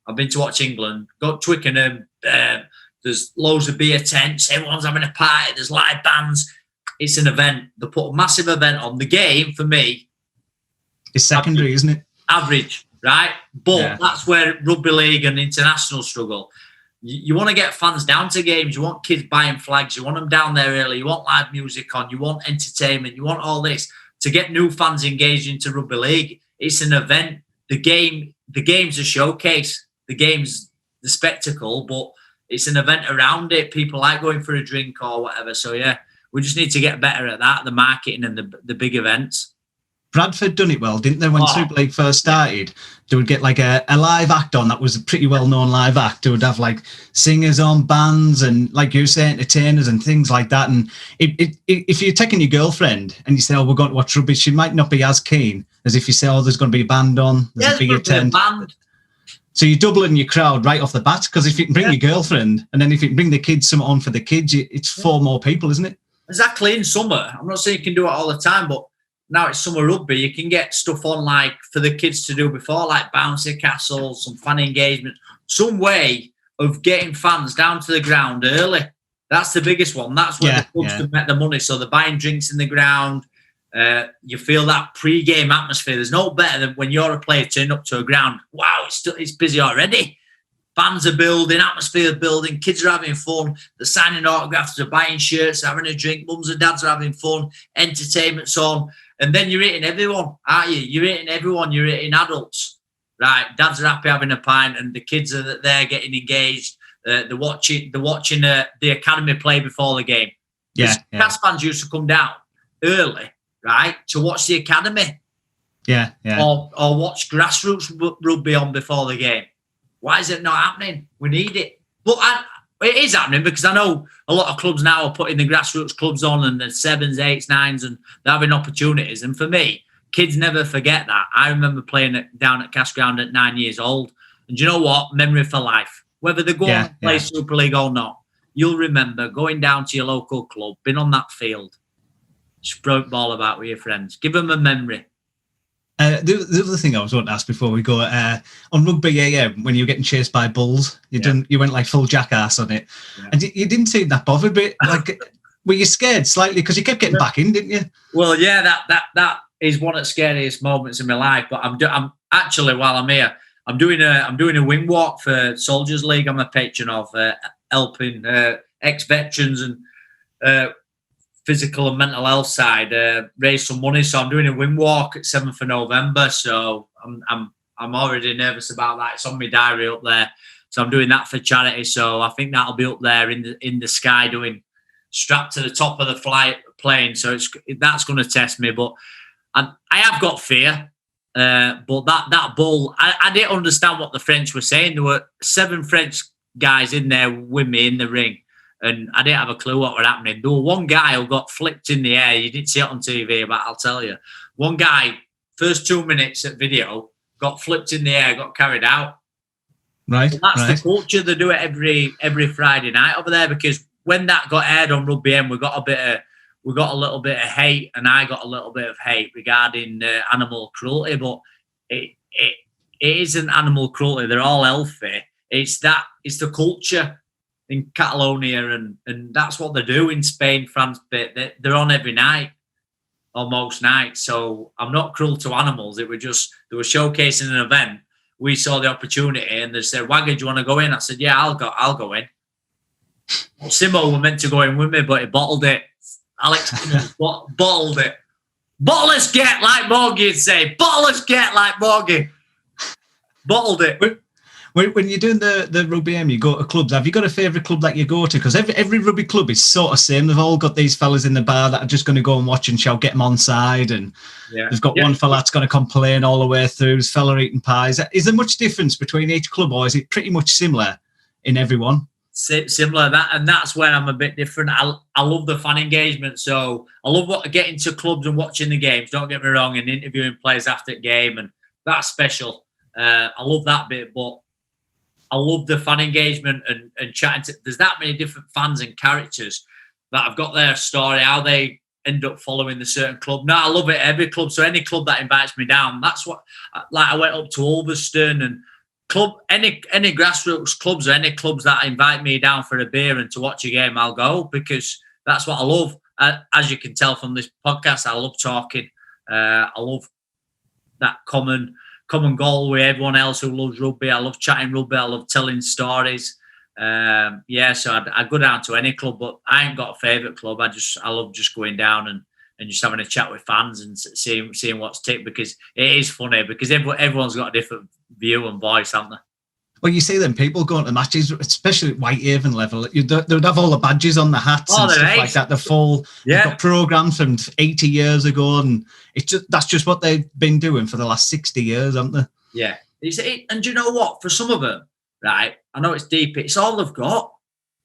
A: I've been to watch England. Got Twickenham. There's loads of beer tents. Everyone's having a party. There's live bands. It's an event. They put a massive event on. The game, for me,
B: is secondary, isn't it?
A: Average, right? But that's where rugby league and international struggle. You want to get fans down to games. You want kids buying flags. You want them down there early. You want live music on. You want entertainment. You want all this to get new fans engaged into rugby league. It's an event. The game's a showcase. The game's the spectacle, but it's an event around it. People like going for a drink or whatever. So yeah, we just need to get better at that, the marketing and the big events.
B: Bradford done it well, didn't they? When Super League first started, they would get like a live act on that was a pretty well-known live act. They would have like singers on, bands, and like you say, entertainers and things like that. And if you're taking your girlfriend and you say, "Oh, we're going to watch rugby," she might not be as keen as if you say, "Oh, there's going to be a band on, there's a bigger tent." So you're doubling your crowd right off the bat, because if you can bring your girlfriend and then if you can bring the kids something on for the kids, it's 4 more people, isn't it?
A: Exactly. In summer, I'm not saying you can do it all the time, but now it's summer rugby, you can get stuff on like for the kids to do before, like bouncy castles, some fan engagement, some way of getting fans down to the ground early. That's the biggest one. That's where the clubs can make the money. So they're buying drinks in the ground. You feel that pre-game atmosphere. There's no better than when you're a player turning up to a ground. Wow, it's busy already. Fans are building, atmosphere is building, kids are having fun, they're signing autographs, they're buying shirts, having a drink, mums and dads are having fun, entertainment's on, and then you're hitting everyone, aren't you? You're hitting everyone, you're hitting adults, right? Dads are happy having a pint, and the kids are there getting engaged. They're watching the academy play before the game. Cats fans used to come down early, right, to watch the academy. Or watch grassroots rugby on before the game. Why is it not happening? We need it. But it is happening, because I know a lot of clubs now are putting the grassroots clubs on, and the 7s, 8s, 9s, and they're having opportunities. And for me, kids never forget that. I remember playing down at Cass Ground at 9 years old. And do you know what? Memory for life. Whether they go on and play Super League or not, you'll remember going down to your local club, been on that field, sprout ball about with your friends. Give them a memory.
B: The other thing I was wanting to ask before we go, on Rugby AM, when you were getting chased by bulls, you went like full jackass on it, and you didn't seem that bothered. But like, were you scared slightly, because you kept getting back in, didn't you?
A: Well, yeah, that is one of the scariest moments in my life. But I'm actually, while I'm here, I'm doing a wing walk for Soldiers League. I'm a patron of helping ex-veterans and physical and mental health side, raise some money. So I'm doing a wing walk at 7th of November. So I'm already nervous about that. It's on my diary up there. So I'm doing that for charity. So I think that'll be up there in the sky, doing strapped to the top of the plane. So that's going to test me. But I have got fear. But that bull, I didn't understand what the French were saying. There were 7 French guys in there with me in the ring, and I didn't have a clue what was happening. There was one guy who got flipped in the air. You didn't see it on TV, but I'll tell you. One guy, first 2 minutes at video, got flipped in the air, got carried out.
B: Right.
A: And that's the culture. They do it every Friday night over there, because when that got aired on Rugby AM, we got a little bit of hate, and I got a little bit of hate regarding animal cruelty. But it isn't animal cruelty. They're all healthy. It's the culture in Catalonia, and that's what they do in Spain, France. They're on every night, or most nights. So I'm not cruel to animals. They were showcasing an event. We saw the opportunity, and they said, "Wagger, do you want to go in?" I said, "Yeah, I'll go in." Well, Simo were meant to go in with me, but he bottled it. Alex bottled it. Bottlers get, like Morgan say. Bottlers get, like Morgan. Bottled it.
B: When you're doing the Rugby AM, you go to clubs. Have you got a favourite club that you go to? Because every rugby club is sort of same. They've all got these fellas in the bar that are just going to go and watch and shout, get them on side. And they've got one fella that's going to complain all the way through. There's fella eating pies. Is there much difference between each club, or is it pretty much similar in everyone?
A: Similar, that's where I'm a bit different. I love the fan engagement, so I love getting to clubs and watching the games. Don't get me wrong, and interviewing players after the game, and that's special. I love that bit, but I love the fan engagement and chatting to. There's that many different fans and characters that have got their story, how they end up following the certain club. No, I love it. Every club, so any club that invites me down, that's what. Like I went up to Ulverston and. Any grassroots clubs or any clubs that invite me down for a beer and to watch a game, I'll go, because that's what I love. As you can tell from this podcast, I love talking. I love that common goal with everyone else who loves rugby. I love chatting rugby. I love telling stories. So I go down to any club, but I ain't got a favourite club. I love just going down and just having a chat with fans and seeing what's ticked, because it is funny, because everyone's got a different view and voice, haven't they?
B: Well, you see them people going to matches, especially at Whitehaven level. They would have all the badges on the hats and stuff like that. They've got programs from 80 years ago, and that's just what they've been doing for the last 60 years, haven't they?
A: Yeah. And do you know what? For some of them, right, I know it's deep, it's all they've got.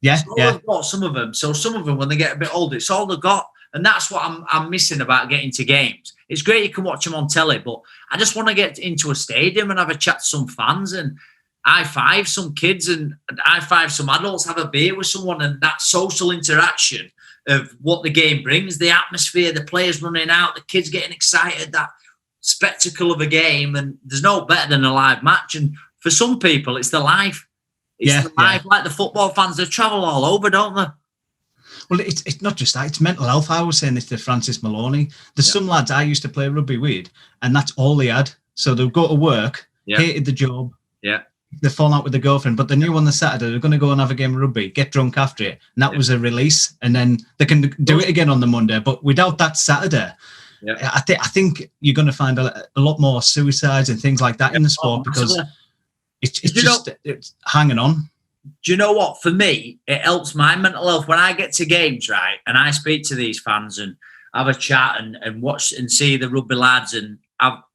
B: Yeah,
A: they've got, some of them. So some of them, when they get a bit older, it's all they've got. And that's what I'm missing about getting to games. It's great you can watch them on telly, but I just want to get into a stadium and have a chat to some fans and high-five some kids and high-five some adults, have a beer with someone, and that social interaction of what the game brings, the atmosphere, the players running out, the kids getting excited, that spectacle of a game. And there's no better than a live match. And for some people, it's the life. It's the life. Like the football fans, they travel all over, don't they?
B: Well, it's not just that, it's mental health. I was saying this to Francis Maloney. There's some lads I used to play rugby with, and that's all they had. So they'll go to work, hated the job, they fall out with the girlfriend, but they knew on the Saturday they're going to go and have a game of rugby, get drunk after it, and that was a release. And then they can do it again on the Monday. But without that Saturday, I think you're going to find a lot more suicides and things like that in the sport, because it's hanging on.
A: Do you know what? For me, it helps my mental health when I get to games, right? And I speak to these fans and have a chat and watch and see the rugby lads and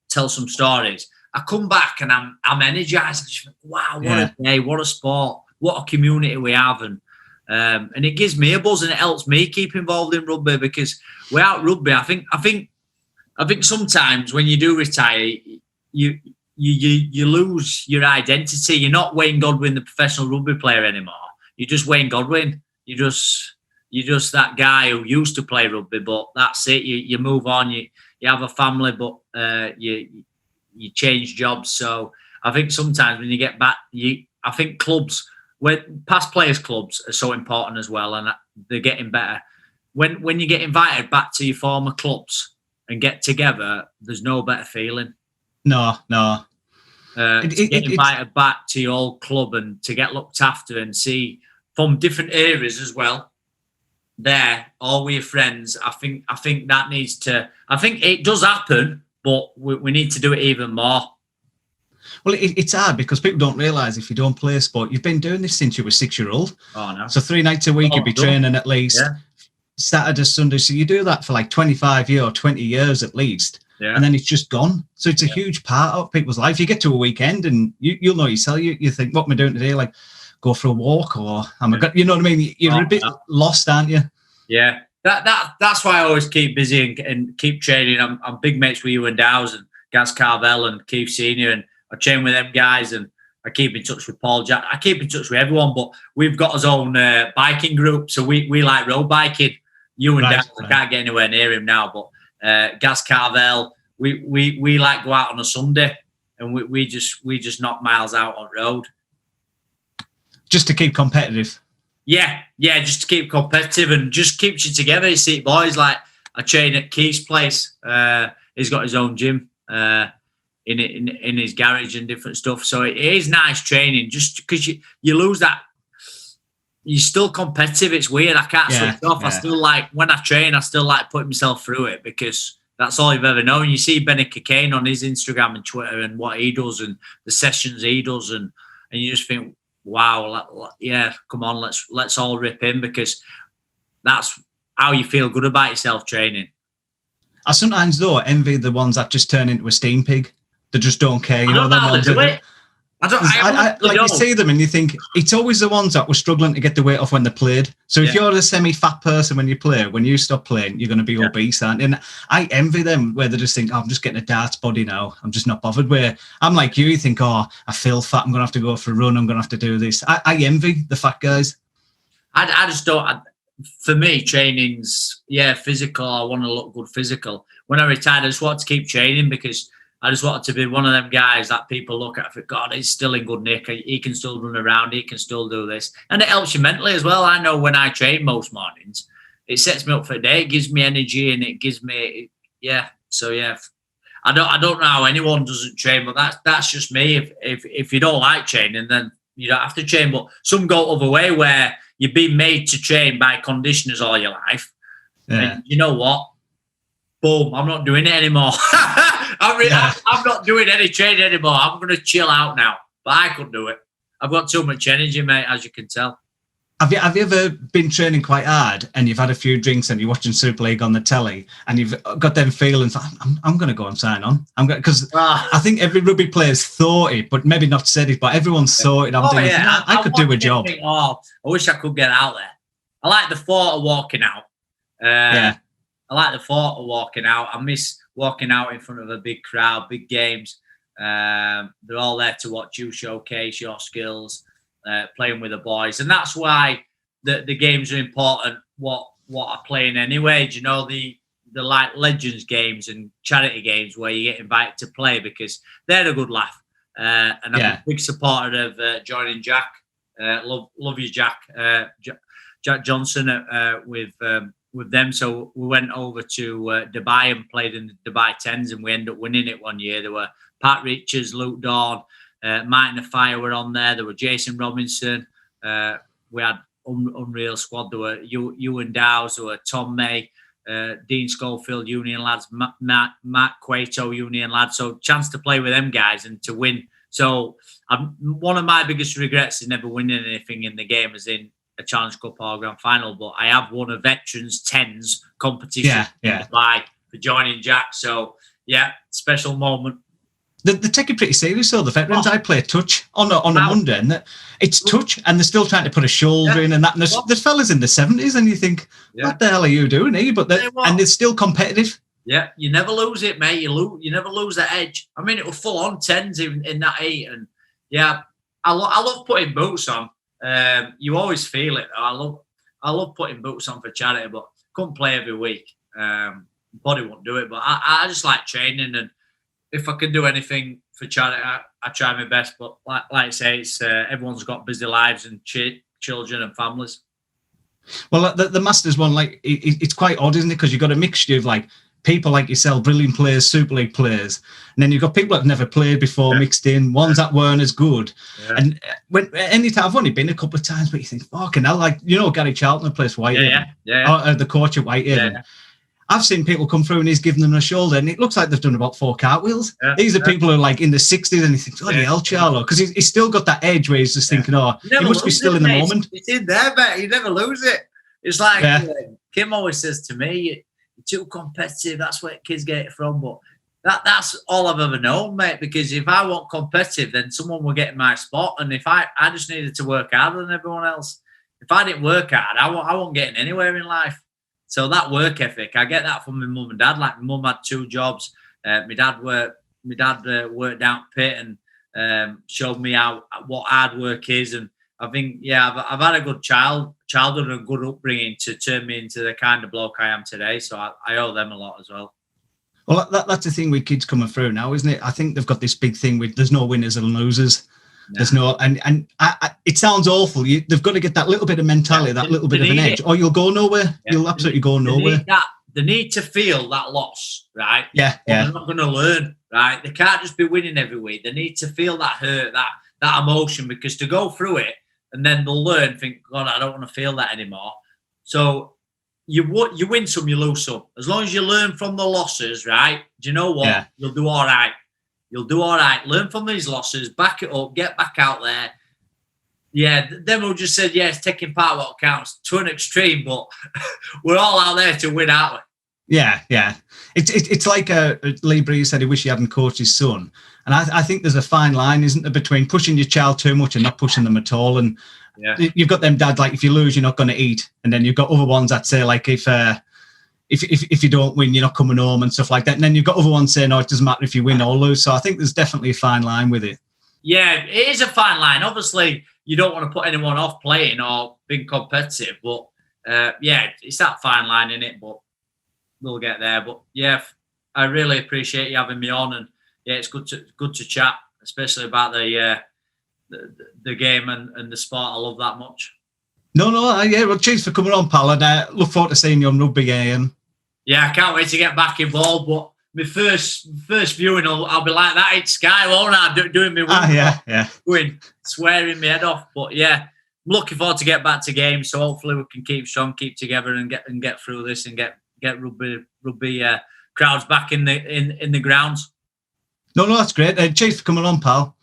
A: tell some stories. I come back and I'm energized. I just think, wow, what a day, what a sport, what a community we have. And it gives me a buzz, and it helps me keep involved in rugby, because without rugby, I think sometimes when you do retire, you lose your identity. You're not Wayne Godwin, the professional rugby player anymore. You're just Wayne Godwin. You're just that guy who used to play rugby, but that's it. You move on. You have a family, but you change jobs. So I think sometimes when you get back, I think clubs, past players' clubs are so important as well, and they're getting better. When you get invited back to your former clubs and get together, there's no better feeling.
B: No.
A: To get invited back to your old club and to get looked after and see from different areas as well. There, all with your friends. I think that needs to. I think it does happen, but we need to do it even more.
B: Well, it's hard because people don't realise if you don't play sport, you've been doing this since you were 6-year-old.
A: Oh no!
B: So 3 nights a week you'd be training at least. Yeah. Saturday, Sunday. So you do that for like 25 years or 20 years at least. Yeah. And then it's just gone. So it's a huge part of people's life. You get to a weekend and you'll know yourself. You think, what am I doing today? Like, go for a walk, or you know what I mean? You're a bit lost, aren't you?
A: Yeah. That's why I always keep busy and keep training. I'm big mates with you and Dowes and Gaz Carvel and Keith Senior, and I train with them guys, and I keep in touch with Paul Jack. I keep in touch with everyone, but we've got our own biking group. So we like road biking. You and Dowes, I can't get anywhere near him now, but Gaz Carvel, we like go out on a Sunday, and we just knock miles out on road.
B: Just to keep competitive.
A: Yeah, just to keep competitive and just keeps you together. You see, boys, like I train at Keith's place. He's got his own gym in his garage and different stuff. So it is nice training, just because you lose that. You're still competitive. It's weird. I can't switch off. I still like, when I train, I still like putting myself through it, because that's all you've ever known. You see Benny Cockayne on his Instagram and Twitter and what he does and the sessions he does, and you just think, wow, come on, let's all rip in, because that's how you feel good about yourself training.
B: I sometimes though envy the ones that just turn into a steam pig. They just don't care. You know them ones. You see them and you think it's always the ones that were struggling to get the weight off when they played. So if you're a semi-fat person when you play, when you stop playing, you're going to be obese, aren't you? And I envy them where they just think, I'm just getting a darts body now. I'm just not bothered. Where I'm like you think, I feel fat. I'm going to have to go for a run. I'm going to have to do this. I envy the fat guys.
A: I just don't. For me, training's physical. I want to look good physical. When I retired, I just wanted to keep training, because I just wanted to be one of them guys that people look at and think, God, he's still in good nick. He can still run around. He can still do this. And it helps you mentally as well. I know when I train most mornings, it sets me up for the day. It gives me energy, and it gives me, So, I don't know how anyone doesn't train, but that's just me. If you don't like training, then you don't have to train. But some go other way, where you've been made to train by conditioners all your life. Yeah. And you know what? Boom, I'm not doing it anymore. I'm not doing any training anymore. I'm going to chill out now. But I couldn't do it. I've got too much energy, mate, as you can tell.
B: Have you ever been training quite hard and you've had a few drinks and you're watching Super League on the telly and you've got them feelings, I'm going to go and sign on. Because I think every rugby player's thought it, but maybe not said it, but everyone's thought it. I could do a job.
A: I wish I could get out there. I like the thought of walking out. I like the thought of walking out. I miss walking out in front of a big crowd, big games. They're all there to watch you showcase your skills. Playing with the boys, and that's why the games are important. What are playing anyway? Do you know the like Legends games and charity games where you get invited to play because they're a good laugh. And I'm a big supporter of joining Jack. Love you, Jack. Jack Johnson with them. So we went over to Dubai and played in the Dubai Tens, and we ended up winning it one year. There were Pat Richards, Luke Dawn. Mike and the Fire were on there. There were Jason Robinson. We had unreal squad. There were Ewan Dowes. There were Tom May, Dean Schofield, Union lads, Matt Cueto, Union lads. So chance to play with them guys and to win. So one of my biggest regrets is never winning anything in the game, as in a Challenge Cup or Grand Final. But I have won a Veterans Tens competition for joining Jack. So yeah, special moment.
B: They take it pretty serious, though. The veterans, I play touch on a Monday, and it's touch, and they're still trying to put a shoulder in and that. And there's fellas in the 70s, and you think, what the hell are you doing here? But they're still competitive.
A: Yeah, you never lose it, mate. You never lose that edge. I mean, it was full on tens in that 8, and I love putting boots on. You always feel it. I love putting boots on for charity, but couldn't play every week. Body won't do it, but I just like training, and if I can do anything for charity, I try my best. But like I say, it's everyone's got busy lives and children and families.
B: Well, the Masters one, like it's quite odd, isn't it? Because you've got a mixture of like people like yourself, brilliant players, Super League players, and then you've got people that have never played before mixed in, ones that weren't as good. And anytime, I've only been a couple of times, but you think, fucking hell, like, you know, Gary Charlton plays Whitehaven, the coach at Whitehaven. I've seen people come through and he's giving them a shoulder, and it looks like they've done about 4 cartwheels. These are people who are like in the 60s, and you think, bloody hell, Charlo, because he's still got that edge where he's just thinking, he must be still in the moment.
A: It's in there, mate. You never lose it. It's like Kim always says to me, you're too competitive. That's where kids get it from. But that's all I've ever known, mate, because if I want competitive, then someone will get in my spot. And if I just needed to work harder than everyone else. If I didn't work hard, I won't get anywhere in life. So that work ethic, I get that from my mum and dad. Like, my mum had 2 jobs. My dad worked down pit and showed me what hard work is. And I think, I've had a good childhood and a good upbringing to turn me into the kind of bloke I am today. So I owe them a lot as well.
B: Well, that's the thing with kids coming through now, isn't it? I think they've got this big thing with there's no winners and losers. There's no, and it sounds awful. They've got to get that little bit of mentality, that little bit of an edge, or you'll go nowhere. You'll absolutely go nowhere.
A: They need to feel that loss, right?
B: They're
A: not going to learn, right? They can't just be winning every week. They need to feel that hurt, that emotion, because to go through it and then they'll learn, think, God, I don't want to feel that anymore. So you win some, you lose some. As long as you learn from the losses, right? Do you know what? Yeah. You'll do all right. You'll do all right. Learn from these losses, back it up, get back out there. Yeah, then we'll just say, yes, taking part what counts to an extreme, but we're all out there to win, aren't we?
B: Yeah. It's like Lee Bree said he wished he hadn't coached his son. And I think there's a fine line, isn't there, between pushing your child too much and not pushing them at all. And you've got them dads, like, if you lose, you're not going to eat. And then you've got other ones that say, like, if you don't win, you're not coming home and stuff like that. And then you've got other ones saying, it doesn't matter if you win or lose. So I think there's definitely a fine line with it.
A: Yeah, it is a fine line. Obviously, you don't want to put anyone off playing or being competitive. But, it's that fine line in it. But we'll get there. But, I really appreciate you having me on. And, it's good to chat, especially about the game and the sport. I love that much.
B: No, well, cheers for coming on, pal, and look forward to seeing you on Rugby AM.
A: Yeah, I can't wait to get back involved, but my first viewing, I'll be like that in Sky, won't I? Doing me win, swearing my head off. But I'm looking forward to get back to games, so hopefully we can keep strong, keep together, and get through this and get rugby crowds back in the grounds.
B: No, that's great. Cheers for coming on, pal.